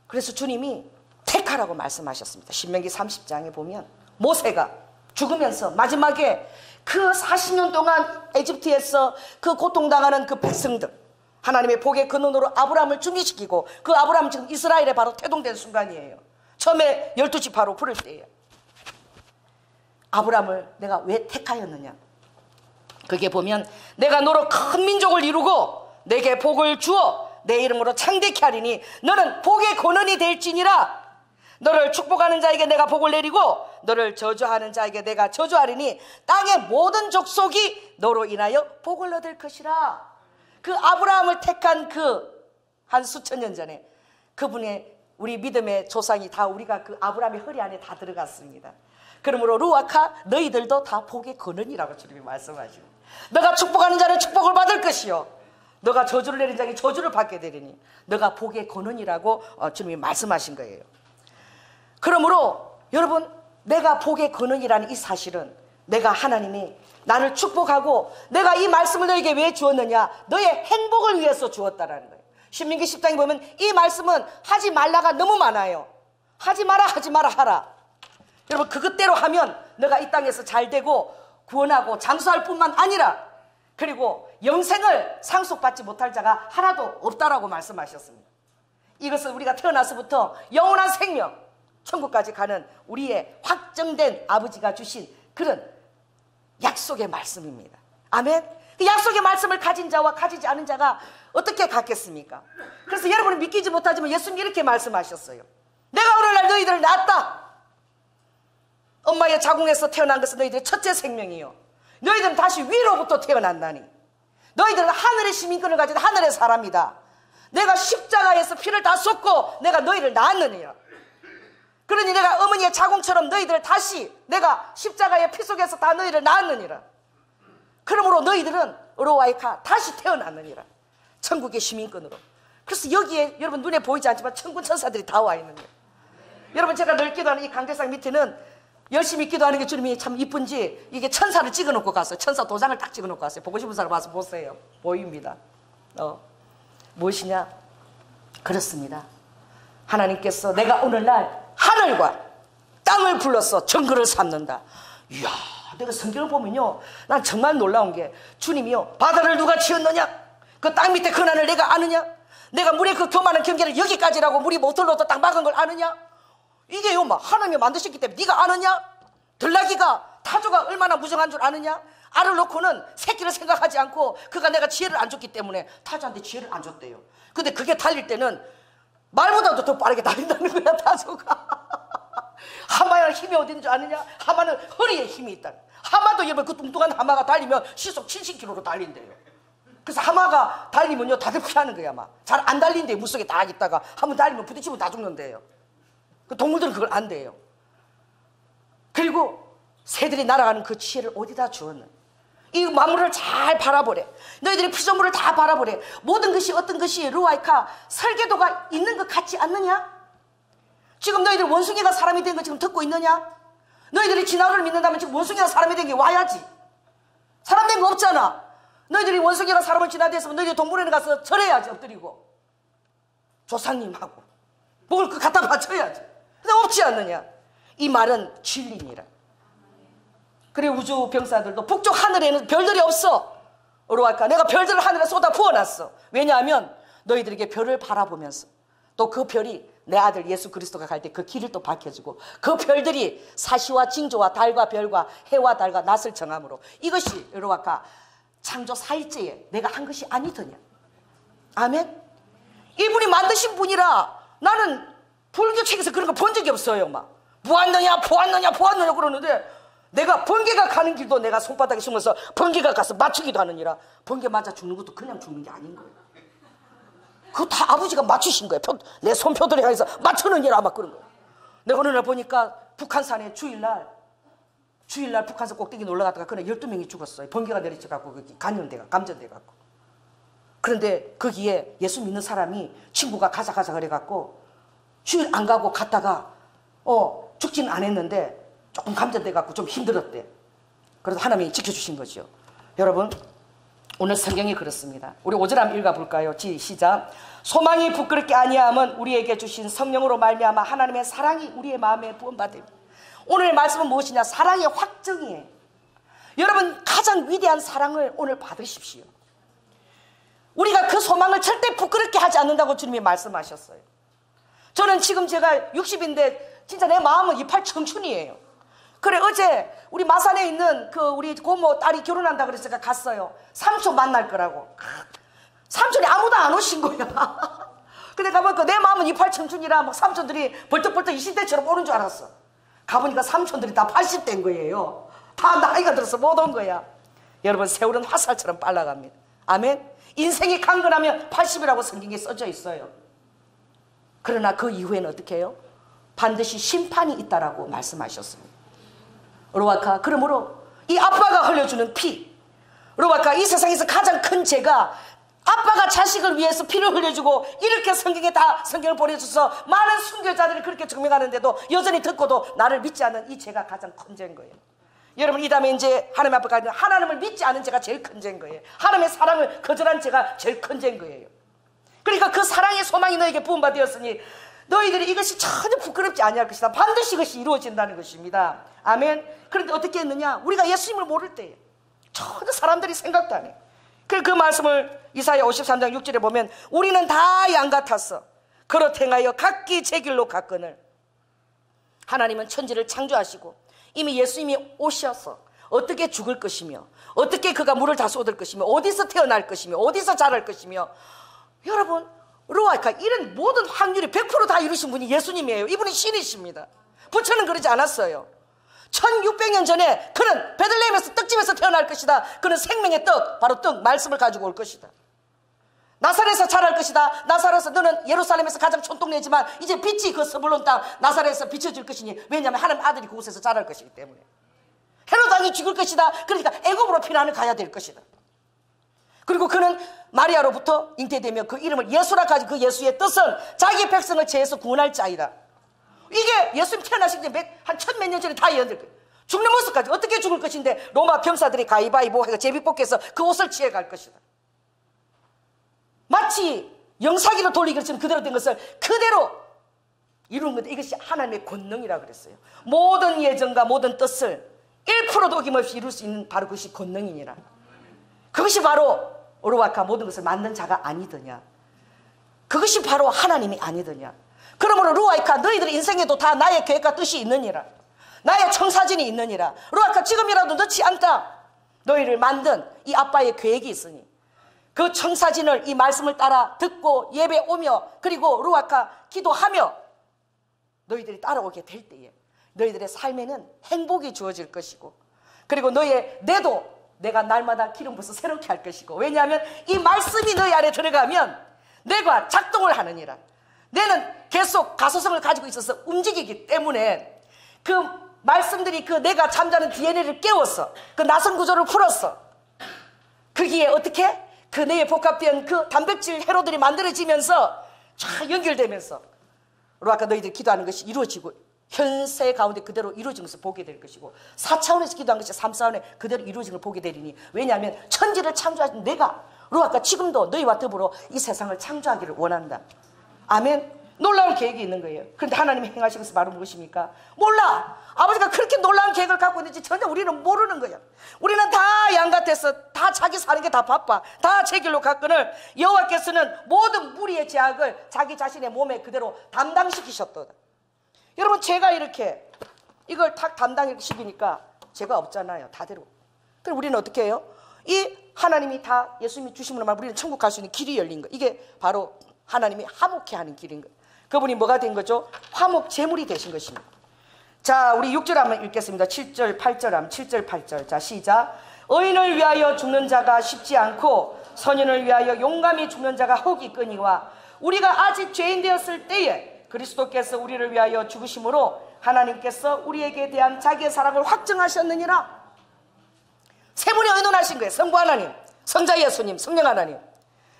그래서 주님이 택하라고 말씀하셨습니다. 신명기 30장에 보면 모세가 죽으면서 마지막에 그 40년 동안 에집트에서 그 고통당하는 그 백성들, 하나님의 복의 근원으로 아브라함을 준비시키고, 그 아브라함은 지금 이스라엘에 바로 태동된 순간이에요. 처음에 12지파로 부를 때예요. 아브라함을 내가 왜 택하였느냐? 그게 보면 내가 너로 큰 민족을 이루고 내게 복을 주어 내 이름으로 창대케 하리니 너는 복의 근원이 될지니라. 너를 축복하는 자에게 내가 복을 내리고 너를 저주하는 자에게 내가 저주하리니 땅의 모든 족속이 너로 인하여 복을 얻을 것이라. 그 아브라함을 택한 그 한 수천 년 전에 그분의 우리 믿음의 조상이 다 우리가 그 아브라함의 허리 안에 다 들어갔습니다. 그러므로 루아카 너희들도 다 복의 근원이라고 주님이 말씀하시고, 너가 축복하는 자는 축복을 받을 것이요 너가 저주를 내린 자에게 저주를 받게 되리니 너가 복의 근원이라고 주님이 말씀하신 거예요. 그러므로 여러분, 내가 복의 근원이라는 이 사실은 내가 하나님이 나를 축복하고 내가 이 말씀을 너에게 왜 주었느냐? 너의 행복을 위해서 주었다라는 거예요. 신명기 10장에 보면 이 말씀은 하지 말라가 너무 많아요. 하지 마라 하지 마라 하라. 여러분, 그것대로 하면 너가 이 땅에서 잘 되고 구원하고 장수할 뿐만 아니라 그리고 영생을 상속받지 못할 자가 하나도 없다라고 말씀하셨습니다. 이것은 우리가 태어나서부터 영원한 생명, 천국까지 가는 우리의 확정된 아버지가 주신 그런 약속의 말씀입니다. 아멘. 그 약속의 말씀을 가진 자와 가지지 않은 자가 어떻게 같겠습니까? 그래서 여러분은 믿기지 못하지만 예수님이 이렇게 말씀하셨어요. 내가 오늘날 너희들을 낳았다. 엄마의 자궁에서 태어난 것은 너희들의 첫째 생명이요 너희들은 다시 위로부터 태어난다니. 너희들은 하늘의 시민권을 가진 하늘의 사람이다. 내가 십자가에서 피를 다 쏟고 내가 너희를 낳았느니라. 그러니 내가 어머니의 자궁처럼 너희들을 다시 내가 십자가의 피 속에서 다 너희를 낳았느니라. 그러므로 너희들은 로아이카 다시 태어났느니라. 천국의 시민권으로. 그래서 여기에 여러분 눈에 보이지 않지만 천군 천사들이 다 와 있는 거예요. 여러분 제가 늘 기도하는 이 강대상 밑에는 열심히 기도하는 게 주님이 참 이쁜지 이게 천사를 찍어놓고 갔어요. 천사 도장을 딱 찍어놓고 갔어요. 보고 싶은 사람 와서 보세요. 보입니다. 무엇이냐? 그렇습니다. 하나님께서 내가 오늘날 하늘과 땅을 불러서 정글을 삼는다. 이야, 내가 성경을 보면요, 난 정말 놀라운 게 주님이요, 바다를 누가 지었느냐? 그 땅 밑에 근한을 내가 아느냐? 내가 물의 그 교만한 경계를 여기까지라고 물이 못 흘러도 딱 막은 걸 아느냐? 이게요, 막 하나님이 만드셨기 때문에 네가 아느냐? 들나귀가 타조가 얼마나 무정한 줄 아느냐? 알을 놓고는 새끼를 생각하지 않고 그가 내가 지혜를 안 줬기 때문에 타조한테 지혜를 안 줬대요. 근데 그게 달릴 때는 말보다도 더 빠르게 달린다는 거야, 타조가. 하마의 힘이 어디 있는 줄 아느냐? 하마는 허리에 힘이 있다. 하마도 여러분 그 뚱뚱한 하마가 달리면 시속 70km로 달린대요. 그래서 하마가 달리면요 다들 피하는 거야. 막 잘 안 달린대요. 물속에 딱 있다가 한번 달리면 부딪히면 다 죽는데요. 그 동물들은 그걸 안 돼요. 그리고 새들이 날아가는 그 지혜를 어디다 주었는? 이 만물을 잘 바라보래. 너희들이 피조물을 다 바라보래. 모든 것이 어떤 것이 루아이카 설계도가 있는 것 같지 않느냐? 지금 너희들 원숭이가 사람이 된 거 지금 듣고 있느냐? 너희들이 진화론을 믿는다면 지금 원숭이가 사람이 된 게 와야지. 사람 된 거 없잖아. 너희들이 원숭이가 사람을 진화됐으면 너희들이 동물원에 가서 절해야지. 엎드리고 조상님하고 목을 그 갖다 바쳐야지. 근데 없지 않느냐? 이 말은 진리니라. 그래 우주 병사들도 북쪽 하늘에는 별들이 없어. 로아카 내가 별들을 하늘에 쏟아 부어놨어. 왜냐하면 너희들에게 별을 바라보면서 또 그 별이 내 아들 예수 그리스도가 갈 때 그 길을 또 밝혀주고 그 별들이 사시와 징조와 달과 별과 해와 달과 낯을 정함으로 이것이 로아카 창조 4일째에 내가 한 것이 아니더냐. 아멘. 이분이 만드신 분이라 나는 불교 책에서 그런 거 본 적이 없어요. 막 보았느냐 보았느냐 보았느냐 그러는데 내가 번개가 가는 길도 내가 손바닥에 숨어서 번개가 가서 맞추기도 하느니라. 번개 맞아 죽는 것도 그냥 죽는 게 아닌 거예요. 그거 다 아버지가 맞추신 거예요. 내 손표들을 향해서 맞추느니라 막 그런 거예요. 내가 어느 날 보니까 북한산에 주일날 북한산 꼭대기 올라갔다가 그날 12명이 죽었어요. 번개가 내리쳐갖고 거기 감전돼갖고. 그런데 거기에 예수 믿는 사람이 친구가 가자 그래갖고 주일 안 가고 갔다가 죽지는 않았는데 조금 감전돼갖고 좀 힘들었대. 그래서 하나님이 지켜주신 거죠. 여러분 오늘 성경이 그렇습니다. 우리 5절 한번 읽어볼까요? 시작. 소망이 부끄럽게 아니함은 우리에게 주신 성령으로 말미암아 하나님의 사랑이 우리의 마음에 부음받음. 오늘 말씀은 무엇이냐? 사랑의 확정이에요. 여러분 가장 위대한 사랑을 오늘 받으십시오. 우리가 그 소망을 절대 부끄럽게 하지 않는다고 주님이 말씀하셨어요. 저는 지금 제가 60인데 진짜 내 마음은 이팔 청춘이에요. 그래 어제 우리 마산에 있는 그 우리 고모 딸이 결혼한다 그래서 제가 갔어요. 삼촌 만날 거라고. 삼촌이 아무도 안 오신 거야. 근데 가보니까 내 마음은 이팔 청춘이라 막 삼촌들이 벌떡벌떡 20대처럼 오는 줄 알았어. 가보니까 삼촌들이 다 80대인 거예요. 다 나이가 들어서 못 온 거야. 여러분 세월은 화살처럼 빨라갑니다. 아멘. 인생이 강건하면 80이라고 성경에 써져 있어요. 그러나 그 이후에는 어떻게 해요? 반드시 심판이 있다라고 말씀하셨습니다. 로아카 그러므로 이 아빠가 흘려주는 피, 로아카 이 세상에서 가장 큰 죄가 아빠가 자식을 위해서 피를 흘려주고 이렇게 성경에 다 성경을 보내줘서 많은 순교자들이 그렇게 증명하는데도 여전히 듣고도 나를 믿지 않는 이 죄가 가장 큰 죄인 거예요. 여러분 이 다음에 이제 하나님 앞에 가면 하나님을 믿지 않은 죄가 제일 큰 죄인 거예요. 하나님의 사랑을 거절한 죄가 제일 큰 죄인 거예요. 그러니까 그 사랑의 소망이 너에게 부음받았으니 너희들이 이것이 전혀 부끄럽지 아니할 것이다. 반드시 이것이 이루어진다는 것입니다. 아멘. 그런데 어떻게 했느냐? 우리가 예수님을 모를 때에 전혀 사람들이 생각도 안 해. 그 말씀을 이사야 53장 6절에 보면 우리는 다 양 같았어. 그렇 행하여 각기 제 길로 갔거늘. 하나님은 천지를 창조하시고 이미 예수님이 오셔서 어떻게 죽을 것이며 어떻게 그가 물을 다 쏟을 것이며 어디서 태어날 것이며 어디서 자랄 것이며 여러분 로아카 이런 모든 확률이 100% 다 이루신 분이 예수님이에요. 이분이 신이십니다. 부처는 그러지 않았어요. 1600년 전에 그는 베들레헴에서 떡집에서 태어날 것이다. 그는 생명의 떡, 바로 떡 말씀을 가지고 올 것이다. 나사렛에서 자랄 것이다. 나사렛에서 너는 예루살렘에서 가장 촌동네지만 이제 빛이 그 스불론 땅 나사렛에서 비춰질 것이니 왜냐하면 하나님 아들이 그곳에서 자랄 것이기 때문에. 헤롯 왕이 죽을 것이다. 그러니까 애굽으로 피난을 가야 될 것이다. 그리고 그는 마리아로부터 잉태되며 그 이름을 예수라 가지고 그 예수의 뜻은 자기 백성을 죄에서 구원할 자이다. 이게 예수님 태어나신 지 한 1000몇 년 전에 다 예언될 거예요. 죽는 모습까지 어떻게 죽을 것인데 로마 병사들이 가위바위보 해서 제비뽑기해서 그 옷을 취해갈 것이다. 마치 영사기로 돌리기 것처럼 그대로 된 것을 그대로 이루는 건데 이것이 하나님의 권능이라고 그랬어요. 모든 예정과 모든 뜻을 1%도 어김없이 이룰 수 있는 바로 그것이 권능이니라. 그것이 바로 오르와카 모든 것을 만든 자가 아니더냐. 그것이 바로 하나님이 아니더냐. 그러므로 루아이카 너희들의 인생에도 다 나의 계획과 뜻이 있느니라. 나의 청사진이 있느니라. 루아이카 지금이라도 넣지 않다. 너희를 만든 이 아빠의 계획이 있으니 그 청사진을 이 말씀을 따라 듣고 예배 오며 그리고 루아이카 기도하며 너희들이 따라오게 될 때에 너희들의 삶에는 행복이 주어질 것이고 그리고 너의 내도 내가 날마다 기름 부어서 새롭게 할 것이고 왜냐하면 이 말씀이 너희 안에 들어가면 내가 작동을 하느니라. 내는 계속 가소성을 가지고 있어서 움직이기 때문에 그 말씀들이 그 내가 잠자는 DNA를 깨웠어. 그 나선 구조를 풀었어. 거기에 어떻게? 그 뇌에 복합된 그 단백질 회로들이 만들어지면서 쫙 연결되면서 아까 너희들이 기도하는 것이 이루어지고 현세 가운데 그대로 이루어진 것을 보게 될 것이고 4차원에서 기도한 것이 3차원에 그대로 이루어진 걸 보게 되리니 왜냐하면 천지를 창조하신 내가 아까 지금도 너희와 더불어 이 세상을 창조하기를 원한다. 아멘. 놀라운 계획이 있는 거예요. 그런데 하나님이 행하신 것은 바로 무엇입니까? 몰라. 아버지가 그렇게 놀라운 계획을 갖고 있는지 전혀 우리는 모르는 거예요. 우리는 다 양같아서 다 자기 사는 게 다 바빠. 다 제 길로 갔거늘 여호와께서는 모든 무리의 죄악을 자기 자신의 몸에 그대로 담당시키셨도다. 여러분 제가 이렇게 이걸 탁 담당시키니까 죄가 없잖아요. 다대로. 그럼 우리는 어떻게 해요? 이 하나님이 다 예수님이 주심으로 말 우리는 천국 갈 수 있는 길이 열린 거예요. 이게 바로 하나님이 화목케 하는 길인 거예요. 그분이 뭐가 된 거죠? 화목 제물이 되신 것입니다. 자, 우리 6절 한번 읽겠습니다. 7절 8절 하면 7절 8절. 자, 시작. 의인을 위하여 죽는 자가 쉽지 않고 선인을 위하여 용감히 죽는 자가 혹 있거니와 우리가 아직 죄인 되었을 때에 그리스도께서 우리를 위하여 죽으심으로 하나님께서 우리에게 대한 자기의 사랑을 확증하셨느니라. 세 분이 의논하신 거예요. 성부 하나님, 성자 예수님, 성령 하나님.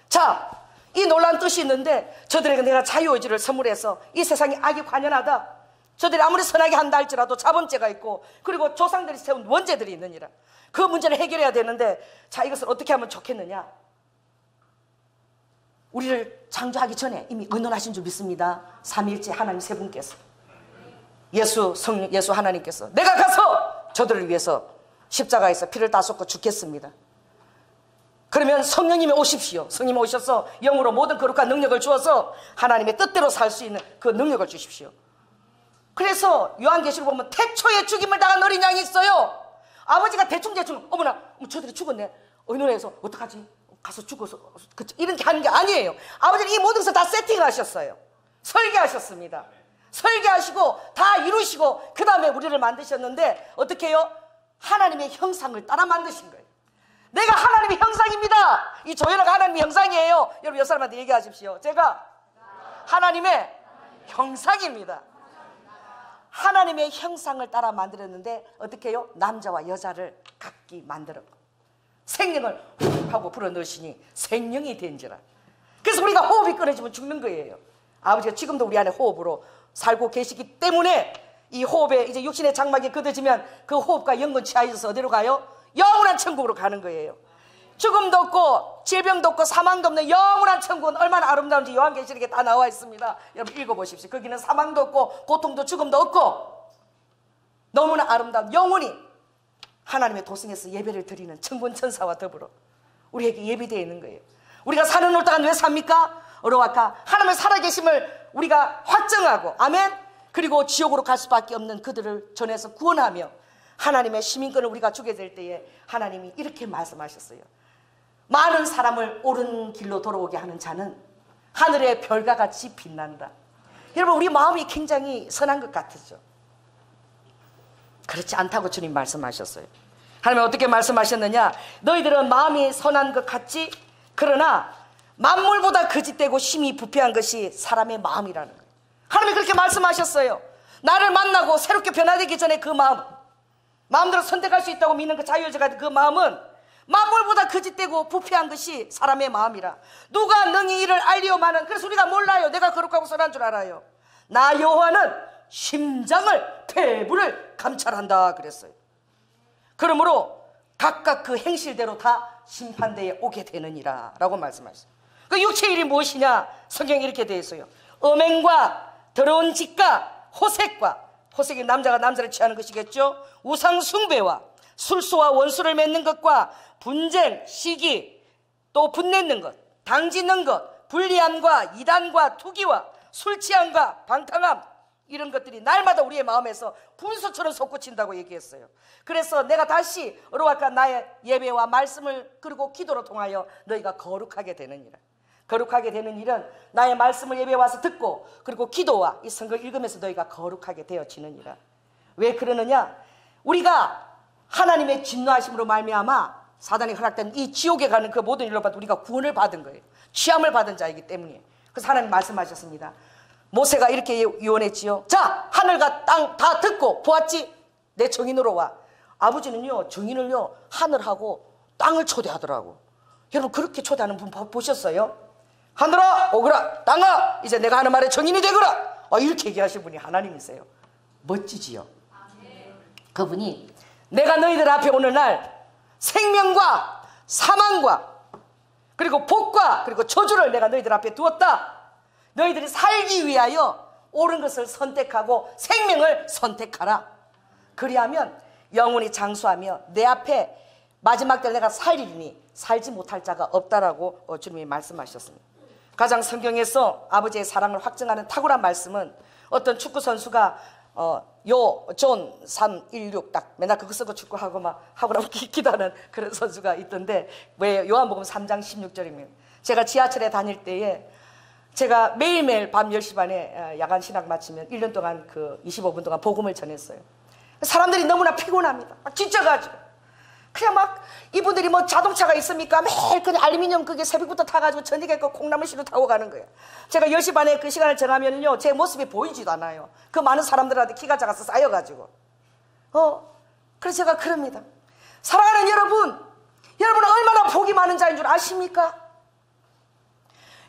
자, 이 놀라운 뜻이 있는데 저들에게 내가 자유의지를 선물해서 이 세상이 악이 관연하다. 저들이 아무리 선하게 한다 할지라도 자범죄가 있고 그리고 조상들이 세운 원죄들이 있느니라. 그 문제를 해결해야 되는데 자 이것을 어떻게 하면 좋겠느냐. 우리를 창조하기 전에 이미 의논하신 줄 믿습니다. 삼위일체 하나님 세 분께서 예수 성령 예수 하나님께서 내가 가서 저들을 위해서 십자가에서 피를 다 쏟고 죽겠습니다. 그러면 성령님이 오십시오. 성령님이 오셔서 영으로 모든 거룩한 능력을 주어서 하나님의 뜻대로 살 수 있는 그 능력을 주십시오. 그래서 요한계시록 보면 태초에 죽임을 당한 어린 양이 있어요. 아버지가 대충 어머나 저들이 죽었네. 의논해서 어떡하지? 가서 죽어서 이렇게 하는 게 아니에요. 아버지는 이 모든 것을 다 세팅하셨어요. 설계하셨습니다. 설계하시고 다 이루시고 그 다음에 우리를 만드셨는데 어떻게 해요? 하나님의 형상을 따라 만드신 거예요. 내가 하나님의 형상입니다. 이 조연아가 하나님의 형상이에요. 여러분 옆 사람한테 얘기하십시오. 제가 하나님의 형상입니다. 하나님의 형상을 따라 만들었는데 어떻게 해요? 남자와 여자를 각기 만들었고 생명을 훅 하고 불어넣으시니 생명이 된지라. 그래서 우리가 호흡이 끊어지면 죽는 거예요. 아버지가 지금도 우리 안에 호흡으로 살고 계시기 때문에 이 호흡에 이제 육신의 장막이 걷어지면 그 호흡과 영건 취하여서 어디로 가요? 영원한 천국으로 가는 거예요. 죽음도 없고 질병도 없고 사망도 없는 영원한 천국은 얼마나 아름다운지 요한계시록에 다 나와 있습니다. 여러분 읽어보십시오. 거기는 사망도 없고 고통도 죽음도 없고 너무나 아름다운 영원히 하나님의 도성에서 예배를 드리는 천군천사와 더불어 우리에게 예비되어 있는 거예요. 우리가 사는 올 동안 왜 삽니까? 어려워할까? 하나님의 살아계심을 우리가 확정하고 아멘. 그리고 지옥으로 갈 수밖에 없는 그들을 전해서 구원하며 하나님의 시민권을 우리가 주게 될 때에 하나님이 이렇게 말씀하셨어요. 많은 사람을 옳은 길로 돌아오게 하는 자는 하늘의 별과 같이 빛난다. 여러분 우리 마음이 굉장히 선한 것 같으죠? 그렇지 않다고 주님 말씀하셨어요. 하나님은 어떻게 말씀하셨느냐? 너희들은 마음이 선한 것 같지? 그러나 만물보다 거짓되고 심히 부패한 것이 사람의 마음이라는 거예요. 하나님이 그렇게 말씀하셨어요. 나를 만나고 새롭게 변화되기 전에 그 마음대로 선택할 수 있다고 믿는 그 자유의지가 그 마음은 만물보다 거짓되고 부패한 것이 사람의 마음이라. 누가 능히 이를 알리오마는. 그래서 우리가 몰라요. 내가 거룩하고 선한 줄 알아요. 나 여호와는 심장을 폐부를 감찰한다 그랬어요. 그러므로 각각 그 행실대로 다 심판대에 오게 되느니라 라고 말씀하셨어요. 그 육체의 일이 무엇이냐? 성경에 이렇게 되어 있어요. 음행과 더러운 짓과 호색과, 호색이 남자가 남자를 취하는 것이겠죠. 우상 숭배와 술수와 원수를 맺는 것과 분쟁, 시기, 또 분내는 것, 당짓는 것, 불리함과 이단과 투기와 술 취함과 방탕함, 이런 것들이 날마다 우리의 마음에서 분수처럼 솟구친다고 얘기했어요. 그래서 내가 다시 어로아까 나의 예배와 말씀을 그리고 기도로 통하여 너희가 거룩하게 되느니라. 거룩하게 되는 일은 나의 말씀을 예배에 와서 듣고 그리고 기도와 이 성경을 읽으면서 너희가 거룩하게 되어지느니라. 왜 그러느냐? 우리가 하나님의 진노하심으로 말미암아 사단이 허락된 이 지옥에 가는 그 모든 일로 봐도 우리가 구원을 받은 거예요. 취함을 받은 자이기 때문에. 그래서 하나님 말씀하셨습니다. 모세가 이렇게 유언했지요. 자, 하늘과 땅 다 듣고 보았지? 내 정인으로 와. 아버지는요, 정인을요, 하늘하고 땅을 초대하더라고. 여러분, 그렇게 초대하는 분 보셨어요? 하늘아 오거라, 땅아 이제 내가 하는 말에 정인이 되거라. 이렇게 얘기하신 분이 하나님이세요. 멋지지요? 그분이 내가 너희들 앞에 오늘날 생명과 사망과 그리고 복과 그리고 저주를 내가 너희들 앞에 두었다. 너희들이 살기 위하여 옳은 것을 선택하고 생명을 선택하라. 그리하면 영원히 장수하며 내 앞에 마지막 때 내가 살리리니 살지 못할 자가 없다라고 주님이 말씀하셨습니다. 가장 성경에서 아버지의 사랑을 확증하는 탁월한 말씀은 어떤 축구 선수가 존 316 딱 맨날 그거 쓰고 축구하고 막 하고라고 기도하는 그런 선수가 있던데, 왜 요한복음 3장 16절입니다. 제가 지하철에 다닐 때에 제가 매일매일 밤 10시 반에 야간 신학 마치면 1년 동안 그 25분 동안 복음을 전했어요. 사람들이 너무나 피곤합니다. 막 지쳐가지고 그냥 막 이분들이 뭐 자동차가 있습니까? 매일 그냥 알루미늄 그게 새벽부터 타가지고 저녁에 그 콩나물 시루 타고 가는 거예요. 제가 10시 반에 그 시간을 정하면요 제 모습이 보이지도 않아요. 그 많은 사람들한테 키가 작아서 쌓여가지고 그래서 제가 그럽니다. 사랑하는 여러분, 여러분은 얼마나 복이 많은 자인 줄 아십니까?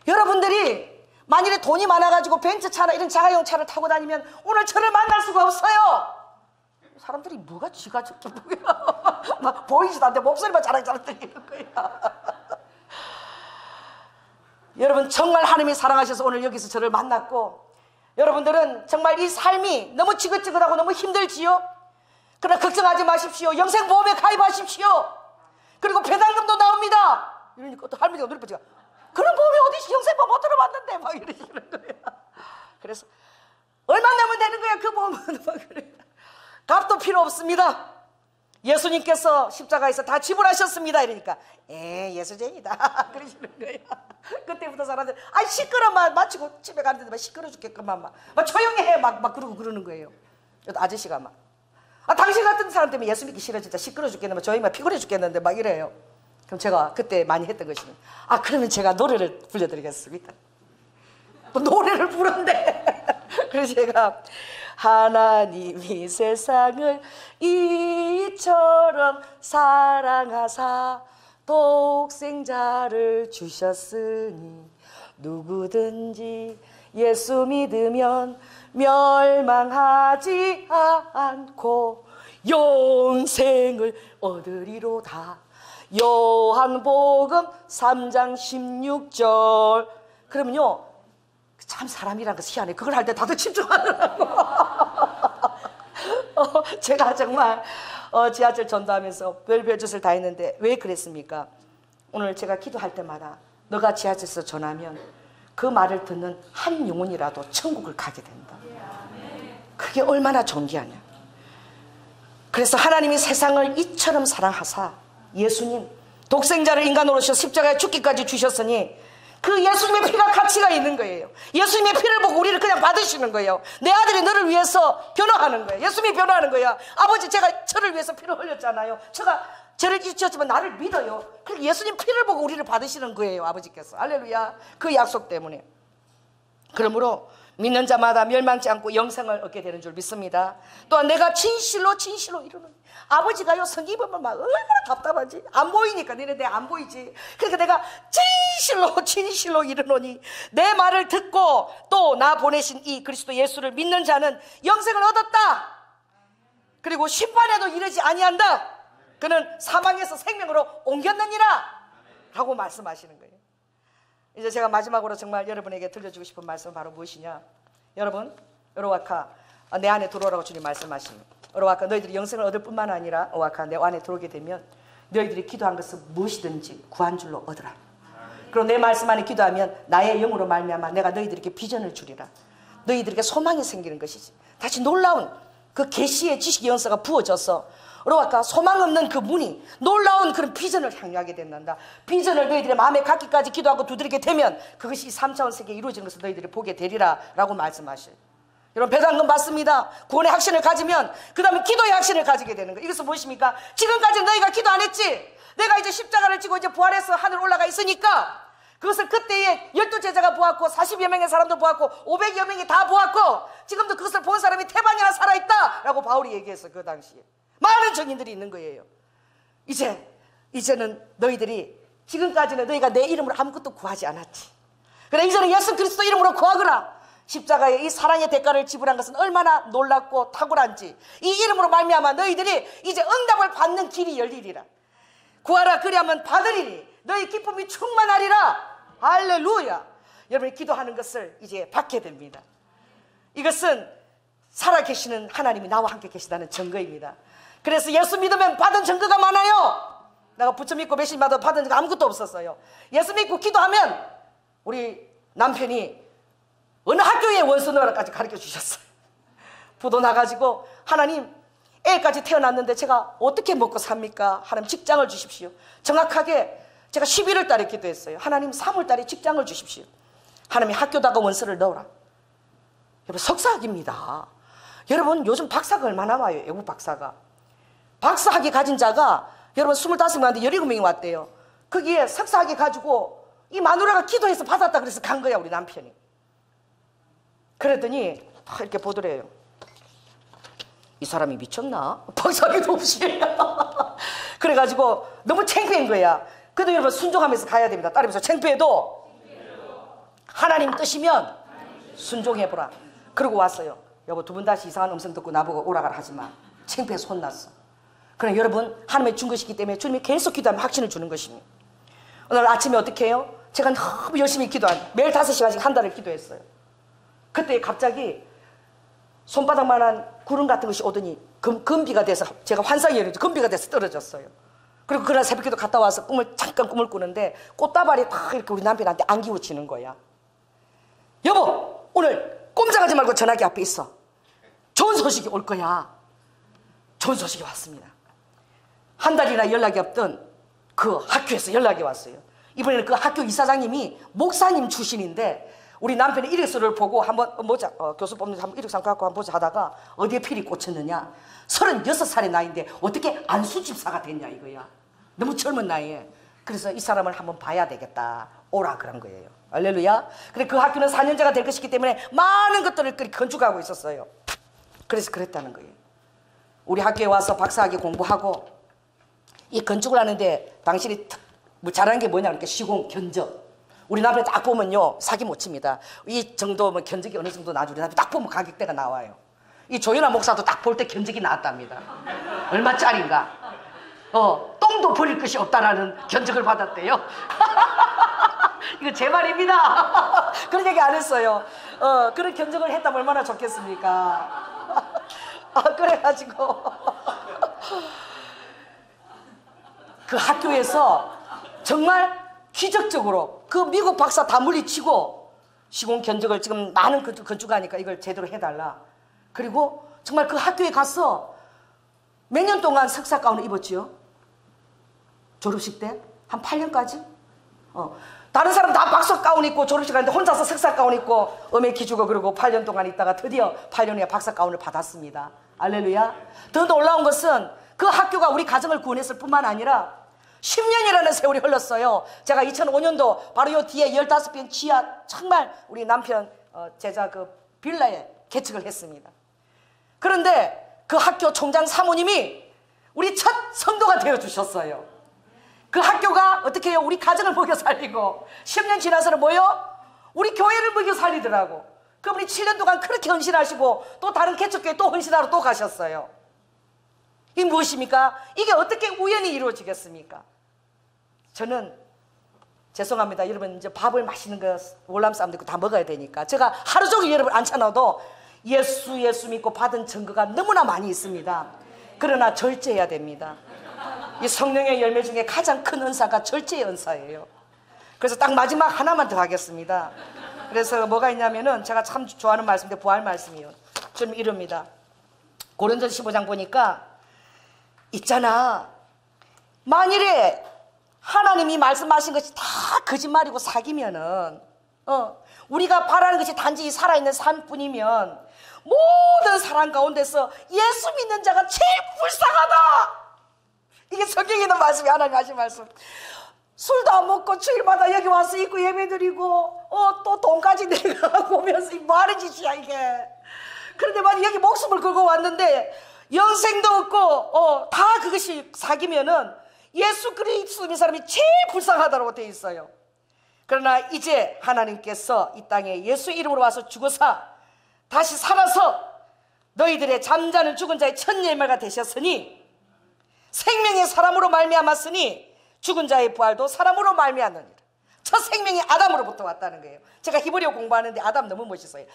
여러분들이 만일에 돈이 많아가지고 벤츠차나 이런 자가용 차를 타고 다니면 오늘 저를 만날 수가 없어요. 사람들이 뭐가 쥐가 저렇게 뭐야 막 보이지도 않는데 목소리만 자랑자랑 들리는 거야. 여러분, 정말 하나님이 사랑하셔서 오늘 여기서 저를 만났고, 여러분들은 정말 이 삶이 너무 지긋지긋하고 너무 힘들지요? 그러나 걱정하지 마십시오. 영생보험에 가입하십시오. 그리고 배당금도 나옵니다. 이러니까 또 할머니가 눈을 뻗지가 그런 보험이 어디 영생보험 못 들어봤는데 막 이러시는 거야. 그래서 얼마 내면 되는 거야 그 보험은. 막 그래. 값도 필요 없습니다. 예수님께서 십자가에서 다 지불하셨습니다. 이러니까 예수쟁이다 그러시는 거예요. 그때부터 사람들 시끄러 막 마치고 집에 가는데 막 시끄러 죽겠구만 막 조용히 해 막 그러고 그러는 거예요. 아저씨가 막 당신 같은 사람 때문에 예수 믿기 싫어 진짜 시끄러 죽겠는데 저희 막 피곤해 죽겠는데 막 이래요. 그럼 제가 그때 많이 했던 것이는 그러면 제가 노래를 불러드리겠습니다. 노래를 부른대. 그래서 제가 하나님이 세상을 이처럼 사랑하사 독생자를 주셨으니 누구든지 예수 믿으면 멸망하지 않고 영생을 얻으리로다. 요한복음 3장 16절. 그러면요 참 사람이란 것은 희한해. 그걸 할 때 다들 집중하더라고. 제가 정말 지하철 전도하면서 별별 짓을 다 했는데 왜 그랬습니까? 오늘 제가 기도할 때마다 너가 지하철에서 전하면 그 말을 듣는 한 영혼이라도 천국을 가게 된다. 그게 얼마나 존귀하냐. 그래서 하나님이 세상을 이처럼 사랑하사 예수님 독생자를 인간으로 오셔 십자가에 죽기까지 주셨으니 그 예수님의 피가 가치가 있는 거예요. 예수님의 피를 보고 우리를 그냥 받으시는 거예요. 내 아들이 너를 위해서 변호하는 거예요. 예수님이 변호하는 거야. 아버지 제가 저를 위해서 피를 흘렸잖아요. 제가 죄를 지었지만 나를 믿어요. 그러니까 예수님 피를 보고 우리를 받으시는 거예요. 아버지께서. 할렐루야. 그 약속 때문에. 그러므로 믿는 자마다 멸망치 않고 영생을 얻게 되는 줄 믿습니다. 또한 내가 진실로 이루노니. 아버지가요, 성기보면 막 얼마나 답답하지. 안 보이니까, 너네 내 안 보이지. 그러니까 내가 진실로 이루노니, 내 말을 듣고 또 나 보내신 이 그리스도 예수를 믿는 자는 영생을 얻었다. 그리고 심판에도 이르지 아니한다. 그는 사망에서 생명으로 옮겼느니라 라고 말씀하시는 거예요. 이제 제가 마지막으로 정말 여러분에게 들려주고 싶은 말씀은 바로 무엇이냐. 여러분, 여로와카, 내 안에 들어오라고 주님 말씀하십니다. 여로와카, 너희들이 영생을 얻을 뿐만 아니라 여로와카, 내 안에 들어오게 되면 너희들이 기도한 것은 무엇이든지 구한 줄로 얻으라. 그리고 내 말씀 안에 기도하면 나의 영으로 말미암아 내가 너희들에게 비전을 주리라. 너희들에게 소망이 생기는 것이지. 다시 놀라운 그 계시의 지식의 연서가 부어져서 여로와카, 소망 없는 그 문이 놀라운 그런 비전을 향유하게 된단다. 비전을 너희들의 마음에 갖기까지 기도하고 두드리게 되면 그것이 3차원 세계에 이루어지는 것을 너희들이 보게 되리라 라고 말씀하셔요. 여러분, 배당금 받습니다. 구원의 확신을 가지면 그 다음에 기도의 확신을 가지게 되는 거예요. 이것은 무엇입니까? 지금까지 너희가 기도 안 했지. 내가 이제 십자가를 지고 이제 부활해서 하늘 올라가 있으니까 그것을 그때에 12제자가 보았고 40여 명의 사람도 보았고 500여 명이 다 보았고 지금도 그것을 본 사람이 태반이나 살아있다 라고 바울이 얘기했어요. 그 당시에 많은 증인들이 있는 거예요. 이제는 너희들이, 지금까지는 너희가 내 이름으로 아무것도 구하지 않았지. 그래, 이제는 예수 그리스도 이름으로 구하거라. 십자가의 이 사랑의 대가를 지불한 것은 얼마나 놀랍고 탁월한지. 이 이름으로 말미암아 너희들이 이제 응답을 받는 길이 열리리라. 구하라, 그리하면 받으리니 너희 기쁨이 충만하리라. 할렐루야. 여러분이 기도하는 것을 이제 받게 됩니다. 이것은 살아계시는 하나님이 나와 함께 계시다는 증거입니다. 그래서 예수 믿으면 받은 증거가 많아요. 내가 부처 믿고 메시지 받아 받은 증거 아무것도 없었어요. 예수 믿고 기도하면 우리 남편이 어느 학교에 원서 넣으라까지 가르쳐 주셨어요. 부도 나가지고, 하나님, 애까지 태어났는데 제가 어떻게 먹고 삽니까? 하나님, 직장을 주십시오. 정확하게 제가 11월 달에 기도했어요. 하나님, 3월 달에 직장을 주십시오. 하나님, 학교다가 원서를 넣어라. 여러분, 석사학위입니다. 여러분, 요즘 박사가 얼마나 와요? 외국 박사가. 박사학위 가진 자가 여러분 25명한테 17명이 왔대요. 거기에 석사학위 가지고 이 마누라가 기도해서 받았다 그래서 간 거야, 우리 남편이. 그랬더니 이렇게 보더래요. 이 사람이 미쳤나? 박사학위도 없이. 그래가지고 너무 창피한 거야. 그래도 여러분 순종하면서 가야 됩니다. 따르면서 창피해도 하나님 뜻이면 순종해보라. 그러고 왔어요. 여보, 두 분 다시 이상한 음성 듣고 나보고 오라가라 하지 마. 창피해서 혼났어. 그럼 여러분, 하나님의 준 것이기 때문에 주님이 계속 기도하면 확신을 주는 것입니다. 오늘 아침에 어떻게 해요? 제가 너무 열심히 매일 5시간씩 한 달을 기도했어요. 그때 갑자기 손바닥만한 구름 같은 것이 오더니 금비가 돼서, 제가 환상이 열리죠. 금비가 돼서 떨어졌어요. 그리고 그날 새벽기도 갔다 와서 잠깐 꿈을 꾸는데 꽃다발이 딱 이렇게 우리 남편한테 안기우치는 거야. 여보, 오늘 꼼짝하지 말고 전화기 앞에 있어. 좋은 소식이 올 거야. 좋은 소식이 왔습니다. 한 달이나 연락이 없던 그 학교에서 연락이 왔어요. 이번에는 그 학교 이사장님이 목사님 출신인데 우리 남편의 이력서를 보고 한번 보자, 교수 뽑는데 한번 이력서 갖고 한번 보자 하다가 어디에 필이 꽂혔느냐, 36살의 나이인데 어떻게 안수집사가 됐냐 이거야. 너무 젊은 나이에. 그래서 이 사람을 한번 봐야 되겠다, 오라 그런 거예요. 할렐루야. 그래, 그 학교는 4년제가 될 것이기 때문에 많은 것들을 건축하고 있었어요. 그래서 그랬다는 거예요. 우리 학교에 와서 박사학위 공부하고 이 건축을 하는데 당신이 잘하는 게 뭐냐 그러니까 시공, 견적. 우리 남편 딱 보면요, 사기 못 칩니다. 이 정도면 견적이 어느 정도 나중에 남편 딱 보면 가격대가 나와요. 이 조윤아 목사도 딱 볼 때 견적이 나왔답니다. 얼마짜리인가. 똥도 버릴 것이 없다라는 견적을 받았대요. 이거 제 말입니다. 그런 얘기 안 했어요. 그런 견적을 했다면 얼마나 좋겠습니까? 그래가지고 그 학교에서 정말 기적적으로 그 미국 박사 다 물리치고 시공 견적을 지금 많은 건축하니까 이걸 제대로 해달라. 그리고 정말 그 학교에 가서 몇 년 동안 석사 가운을 입었지요. 졸업식 때 한 8년까지. 다른 사람 다 박사 가운 입고 졸업식 하는데 혼자서 석사 가운 입고 음에 기주고 그러고 8년 동안 있다가 드디어 8년 후에 박사 가운을 받았습니다. 할렐루야. 더 놀라운 것은 그 학교가 우리 가정을 구원했을 뿐만 아니라 10년이라는 세월이 흘렀어요. 제가 2005년도 바로 요 뒤에 15평 지하 정말 우리 남편 제자 그 빌라에 개척을 했습니다. 그런데 그 학교 총장 사모님이 우리 첫 성도가 되어주셨어요. 그 학교가 어떻게 해요? 우리 가정을 먹여 살리고 10년 지나서는 뭐요? 우리 교회를 먹여 살리더라고. 그분이 7년 동안 그렇게 헌신하시고 또 다른 개척교회 또 헌신하러 또 가셨어요. 이게 무엇입니까? 이게 어떻게 우연히 이루어지겠습니까? 저는 죄송합니다. 여러분 이제 밥을 맛있는 거 월남 사람도 있고 다 먹어야 되니까 제가 하루 종일 여러분 앉혀놔도 예수 믿고 받은 증거가 너무나 많이 있습니다. 그러나 절제해야 됩니다. 이 성령의 열매 중에 가장 큰 은사가 절제의 은사예요. 그래서 딱 마지막 하나만 더 하겠습니다. 그래서 뭐가 있냐면은 제가 참 좋아하는 말씀인데 부활 말씀이에요. 좀 이럽니다. 고린도서 15장 보니까 있잖아, 만일에 하나님이 말씀하신 것이 다 거짓말이고 사기면은 우리가 바라는 것이 단지 살아있는 삶뿐이면 모든 사람 가운데서 예수 믿는 자가 제일 불쌍하다. 이게 성경에 있는 말씀이 하나님 하신 말씀. 술도 안 먹고 주일마다 여기 와서 있고 예배드리고 또 돈까지 내가 보면서 뭐 하는 짓이야 이게. 그런데 만약 여기 목숨을 걸고 왔는데 영생도 없고 다 그것이 사기면은 예수 그리스도 믿는 사람이 제일 불쌍하다고 되어 있어요. 그러나 이제 하나님께서 이 땅에 예수 이름으로 와서 죽어서 다시 살아서 너희들의 잠자는 죽은 자의 첫 예물가 되셨으니 생명의 사람으로 말미암았으니 죽은 자의 부활도 사람으로 말미암느니라. 첫 생명이 아담으로부터 왔다는 거예요. 제가 히브리어 공부하는데 아담 너무 멋있어요.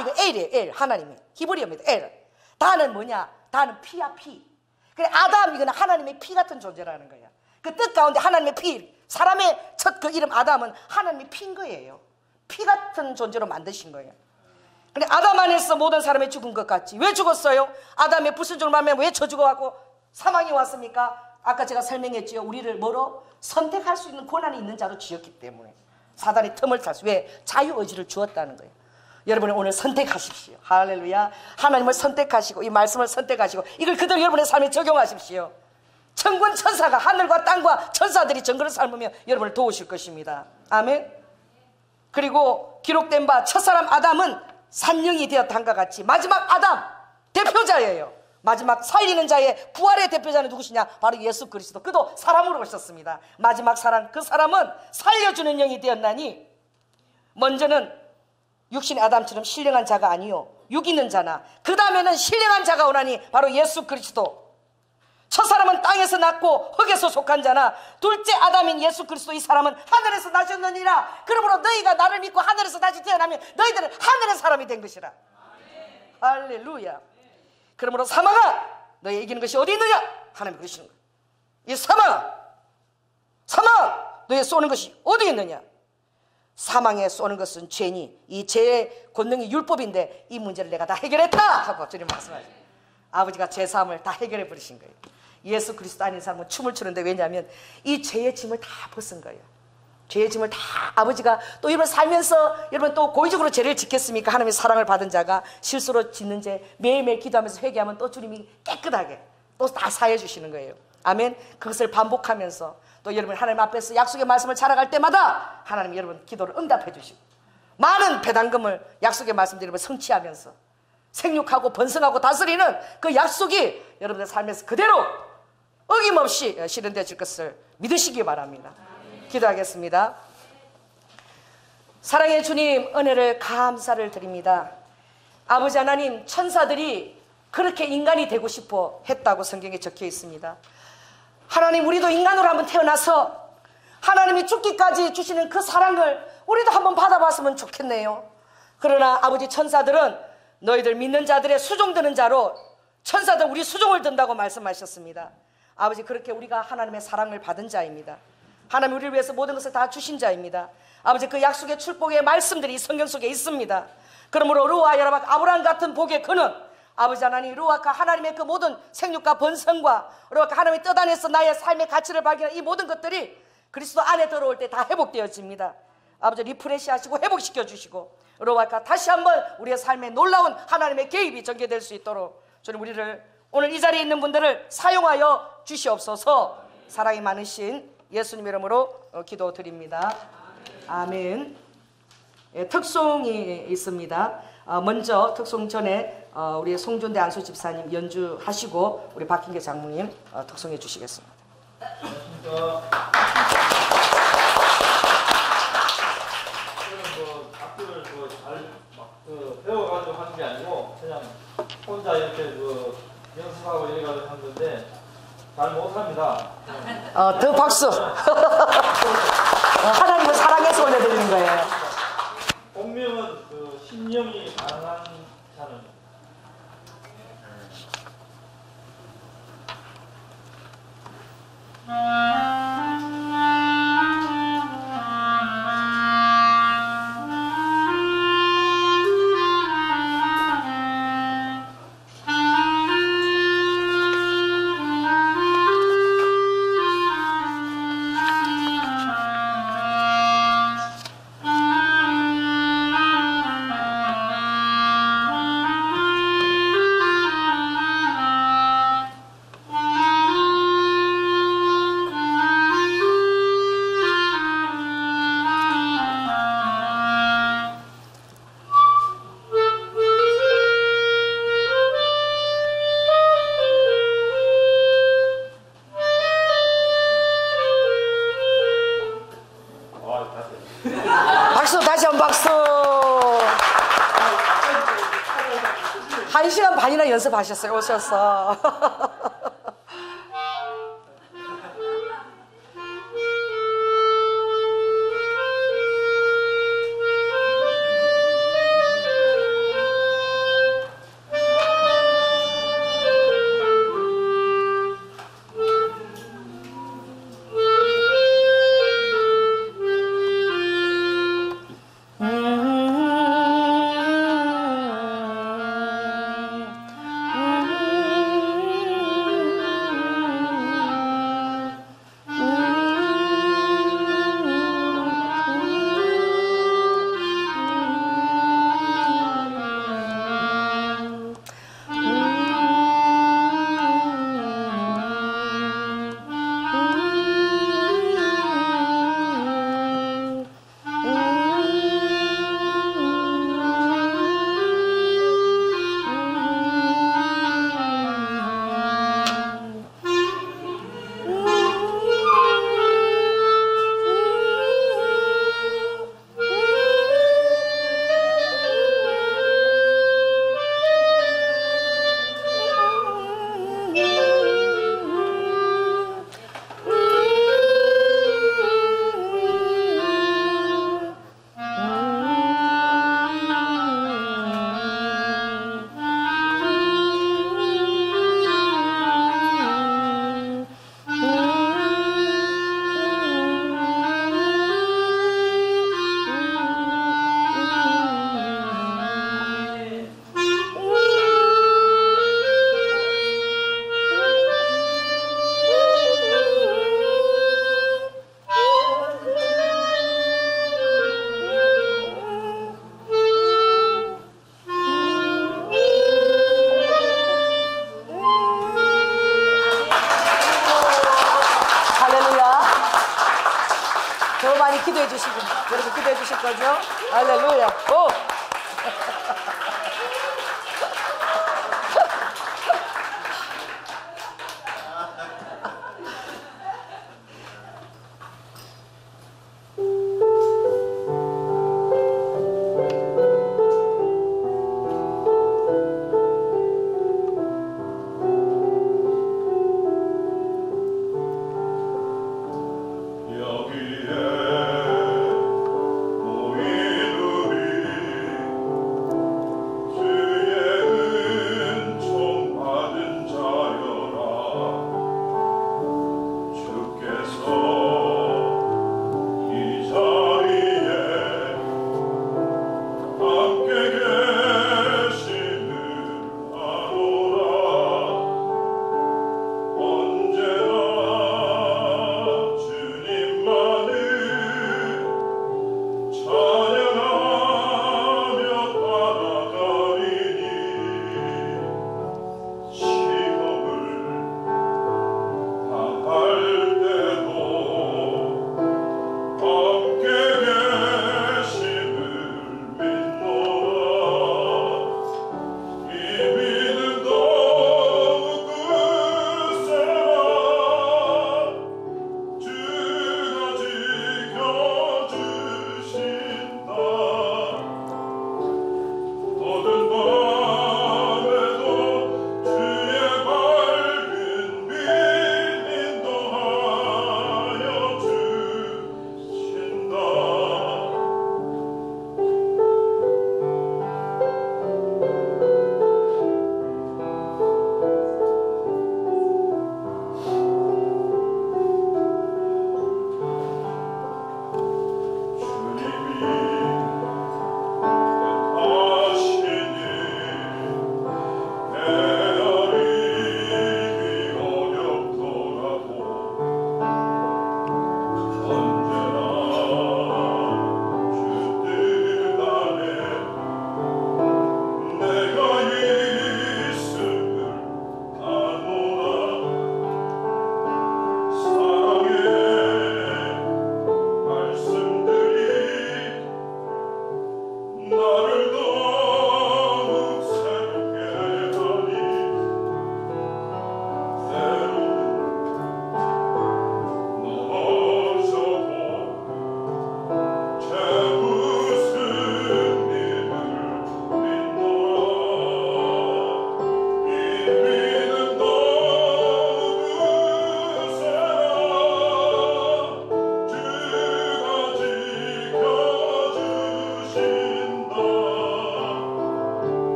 이거 엘이에요. 엘, 하나님이 히브리어입니다. 엘. 다는 뭐냐? 다는 피야 피. 그래 아담 이거는 하나님의 피 같은 존재라는 거야. 그 뜻 가운데 하나님의 피, 사람의 첫 그 이름 아담은 하나님의 피인 거예요. 피 같은 존재로 만드신 거예요. 근데 아담 안에서 모든 사람이 죽은 것 같지. 왜 죽었어요? 아담의 불순종을 말하면 왜 저 죽어갖고 사망이 왔습니까? 아까 제가 설명했지요. 우리를 뭐로? 선택할 수 있는 권한이 있는 자로 지었기 때문에 사단이 틈을 탈 수. 왜? 자유의지를 주었다는 거예요. 여러분이 오늘 선택하십시오. 할렐루야. 하나님을 선택하시고 이 말씀을 선택하시고 이걸 그대로 여러분의 삶에 적용하십시오. 천군 천사가 하늘과 땅과 천사들이 정글을 삶으며 여러분을 도우실 것입니다. 아멘. 그리고 기록된 바 첫사람 아담은 산령이 되었다 한과 같이 마지막 아담 대표자예요. 마지막 살리는 자의 부활의 대표자는 누구시냐? 바로 예수 그리스도. 그도 사람으로 오셨습니다. 마지막 사람, 그 사람은 살려주는 영이 되었나니 먼저는 육신의 아담처럼 신령한 자가 아니요 육 있는 자나 그 다음에는 신령한 자가 오나니 바로 예수 그리스도. 첫 사람은 땅에서 났고 흙에서 속한 자나 둘째 아담인 예수 그리스도 이 사람은 하늘에서 나셨느니라. 그러므로 너희가 나를 믿고 하늘에서 다시 태어나면 너희들은 하늘의 사람이 된 것이라. 할렐루야. 그러므로 사망아 너희 이기는 것이 어디 있느냐? 하나님이 그러시는 거예요. 이 사망 너희 쏘는 것이 어디 있느냐? 사망에 쏘는 것은 죄니 이 죄의 권능이 율법인데 이 문제를 내가 다 해결했다 하고 주님 말씀하세요. 아버지가 죄사함을 다 해결해 버리신 거예요. 예수 그리스도 아닌 사람은 춤을 추는데 왜냐하면 이 죄의 짐을 다 벗은 거예요. 죄의 짐을 다 아버지가 또 여러분 살면서 여러분 또 고의적으로 죄를 짓겠습니까? 하나님의 사랑을 받은 자가 실수로 짓는 죄 매일매일 기도하면서 회개하면 또 주님이 깨끗하게 또 다 사해 주시는 거예요. 아멘. 그것을 반복하면서 또 여러분 하나님 앞에서 약속의 말씀을 자라갈 때마다 하나님 여러분 기도를 응답해 주시고 많은 배당금을 약속의 말씀드리면 성취하면서 생육하고 번성하고 다스리는 그 약속이 여러분의 삶에서 그대로 어김없이 실현되어질 것을 믿으시기 바랍니다. 기도하겠습니다. 사랑의 주님 은혜를 감사를 드립니다. 아버지 하나님 천사들이 그렇게 인간이 되고 싶어 했다고 성경에 적혀 있습니다. 하나님 우리도 인간으로 한번 태어나서 하나님이 죽기까지 주시는 그 사랑을 우리도 한번 받아봤으면 좋겠네요. 그러나 아버지 천사들은 너희들 믿는 자들의 수종 드는 자로 천사들 우리 수종을 든다고 말씀하셨습니다. 아버지 그렇게 우리가 하나님의 사랑을 받은 자입니다. 하나님 우리를 위해서 모든 것을 다 주신 자입니다. 아버지 그 약속의 축복의 말씀들이 성경 속에 있습니다. 그러므로 루아 여라박 아브라함 같은 복의 그는 아버지 하나님 루아카 하나님의 그 모든 생육과 번성과 루아카 하나님의 뜻 안에서 나의 삶의 가치를 발견한 이 모든 것들이 그리스도 안에 들어올 때 다 회복되어집니다. 아버지 리프레시 하시고 회복시켜 주시고 루아카 다시 한번 우리의 삶에 놀라운 하나님의 개입이 전개될 수 있도록 주님 우리를 오늘 이 자리에 있는 분들을 사용하여 주시옵소서. 사랑이 많으신 예수님 이름으로 기도드립니다. 아멘. 예, 특송이 있습니다. 먼저 특송 전에 우리 송준대 안수 집사님 연주하시고 우리 박hin계 장로님 특송해 주시겠습니다. 악기를 배워가지고 하는 게 아니고 그냥 혼자 이렇게 연습하고 이래가지고 한 건데 잘 못합니다. 더 박수. 하나님을 사랑해서 올려드리는 거예요. 본명은 신령이 가능한 자는 박수, 다시 한 박수. 1시간 반이나 연습하셨어요, 오셔서. 기도해 주시고 여러분 기도해 주실 거죠? 할렐루야. 오. 여기에 모인 우리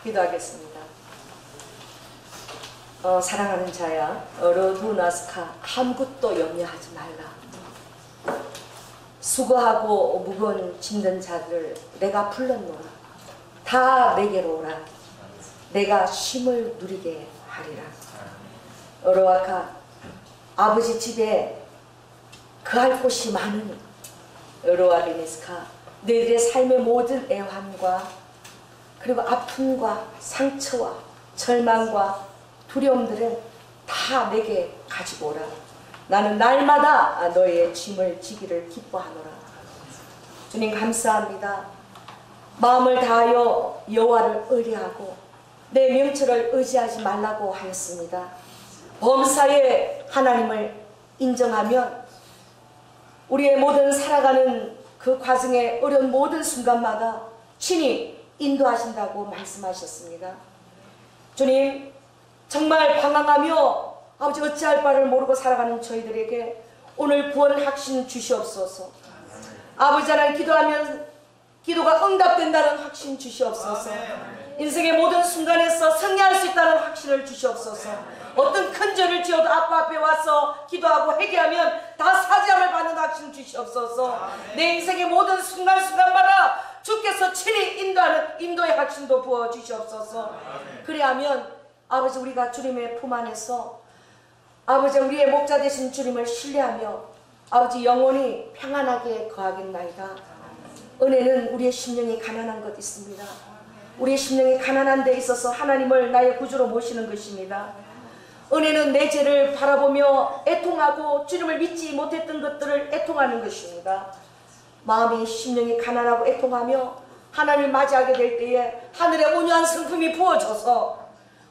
기도하겠습니다. 사랑하는 자야, 어르두나스카 아무것도 염려하지 말라. 수고하고 무거운 짐든 자들 내가 불렀노라. 다 내게로 오라. 내가 쉼을 누리게 하리라. 어르와카, 아버지 집에 그할 곳이 많으니 어르와비니스카, 너희들의 삶의 모든 애환과 그리고 아픔과 상처와 절망과 두려움들은 다 내게 가지고 오라. 나는 날마다 너의 짐을 지기를 기뻐하노라. 주님 감사합니다. 마음을 다하여 여호와를 의뢰하고 내 명철을 의지하지 말라고 하였습니다. 범사의 하나님을 인정하면 우리의 모든 살아가는 그 과정의 어려운 모든 순간마다 친히 인도하신다고 말씀하셨습니다. 주님, 정말 방황하며 아버지 어찌할 바를 모르고 살아가는 저희들에게 오늘 구원 확신 주시옵소서. 아버지 하나님, 기도하면 기도가 응답된다는 확신 주시옵소서. 인생의 모든 순간에서 승리할 수 있다는 확신을 주시옵소서. 어떤 큰 죄를 지어도 아빠 앞에 와서 기도하고 회개하면 다 사죄함을 받는 확신 주시옵소서. 내 인생의 모든 순간순간마다 주께서 친히 인도하는 인도의 확신도 부어주시옵소서. 그리하면 아버지, 우리가 주님의 품 안에서 아버지 우리의 목자 되신 주님을 신뢰하며 아버지 영원히 평안하게 거하겠나이다. 은혜는 우리의 심령이 가난한 것 있습니다. 우리의 심령이 가난한 데 있어서 하나님을 나의 구주로 모시는 것입니다. 은혜는 내 죄를 바라보며 애통하고 주님을 믿지 못했던 것들을 애통하는 것입니다. 마음이 심령이 가난하고 애통하며 하나님을 맞이하게 될 때에 하늘의 온유한 성품이 부어져서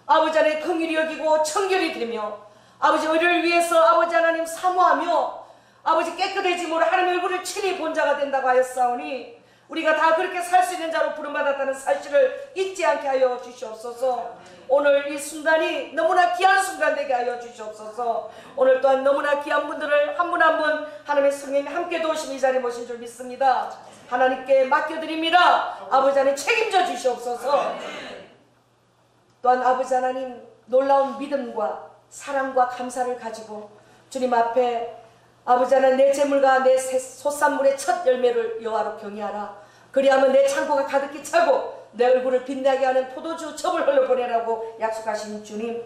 아버지 하나님 긍휼히 여기고 청결이 되며 아버지 의를 위해서 아버지 하나님 사모하며 아버지 깨끗해지 못할 하나님의 얼굴을 친히 본 자가 된다고 하였사오니 우리가 다 그렇게 살 수 있는 자로 부름받았다는 사실을 잊지 않게 하여 주시옵소서. 오늘 이 순간이 너무나 귀한 순간 되게 하여 주시옵소서. 오늘 또한 너무나 귀한 분들을 한 분 한 분 하나님의 성령님이 함께 도우시는 이 자리에 모신 줄 믿습니다. 하나님께 맡겨드립니다. 아버지 하나님 책임져 주시옵소서. 또한 아버지 하나님 놀라운 믿음과 사랑과 감사를 가지고 주님 앞에 아버지 하나님 내 재물과 내 소산물의 첫 열매를 여호와로 경외하라. 그리하면 내 창고가 가득히 차고 내 얼굴을 빛나게 하는 포도주 첩을 흘러보내라고 약속하신 주님,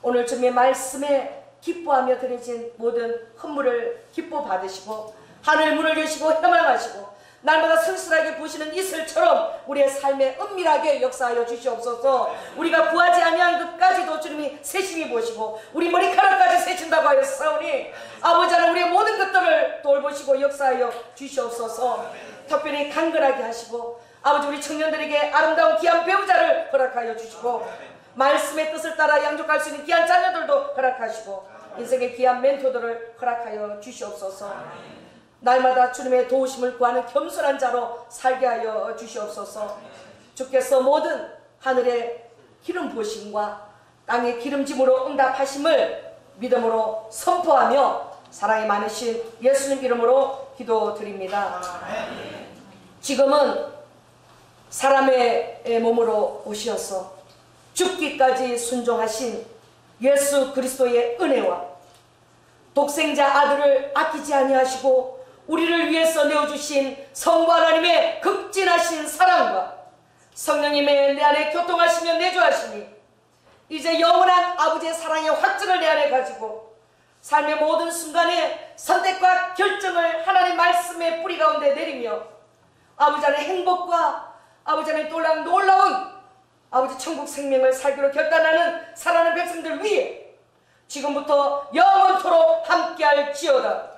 오늘 주님의 말씀에 기뻐하며 드려진 모든 헌물을 기뻐 받으시고 하늘 문을 여시고 해망하시고 날마다 성실하게 부시는 이슬처럼 우리의 삶에 은밀하게 역사하여 주시옵소서. 우리가 구하지 아니한 것까지도 주님이 세심히 보시고 우리 머리카락까지 세친다고 하였사오니 아버지 하나님 우리의 모든 것들을 돌보시고 역사하여 주시옵소서. 특별히 강건하게 하시고 아버지 우리 청년들에게 아름다운 귀한 배우자를 허락하여 주시고 말씀의 뜻을 따라 양육할 수 있는 귀한 자녀들도 허락하시고 인생의 귀한 멘토들을 허락하여 주시옵소서. 날마다 주님의 도우심을 구하는 겸손한 자로 살게 하여 주시옵소서. 주께서 모든 하늘의 기름 부으심과 땅의 기름짐으로 응답하심을 믿음으로 선포하며 사랑이 많으신 예수님 이름으로 기도드립니다. 지금은 사람의 몸으로 오셔서 죽기까지 순종하신 예수 그리스도의 은혜와 독생자 아들을 아끼지 아니하시고 우리를 위해서 내어주신 성부 하나님의 극진하신 사랑과 성령님의 내 안에 교통하시며 내주하시니 이제 영원한 아버지의 사랑의 확증을 내 안에 가지고 삶의 모든 순간에 선택과 결정을 하나님 말씀의 뿌리 가운데 내리며 아버지 안에 행복과 아버지 안에 놀라운 아버지 천국 생명을 살기로 결단하는 사랑하는 백성들 위해 지금부터 영원토록 함께할지어다.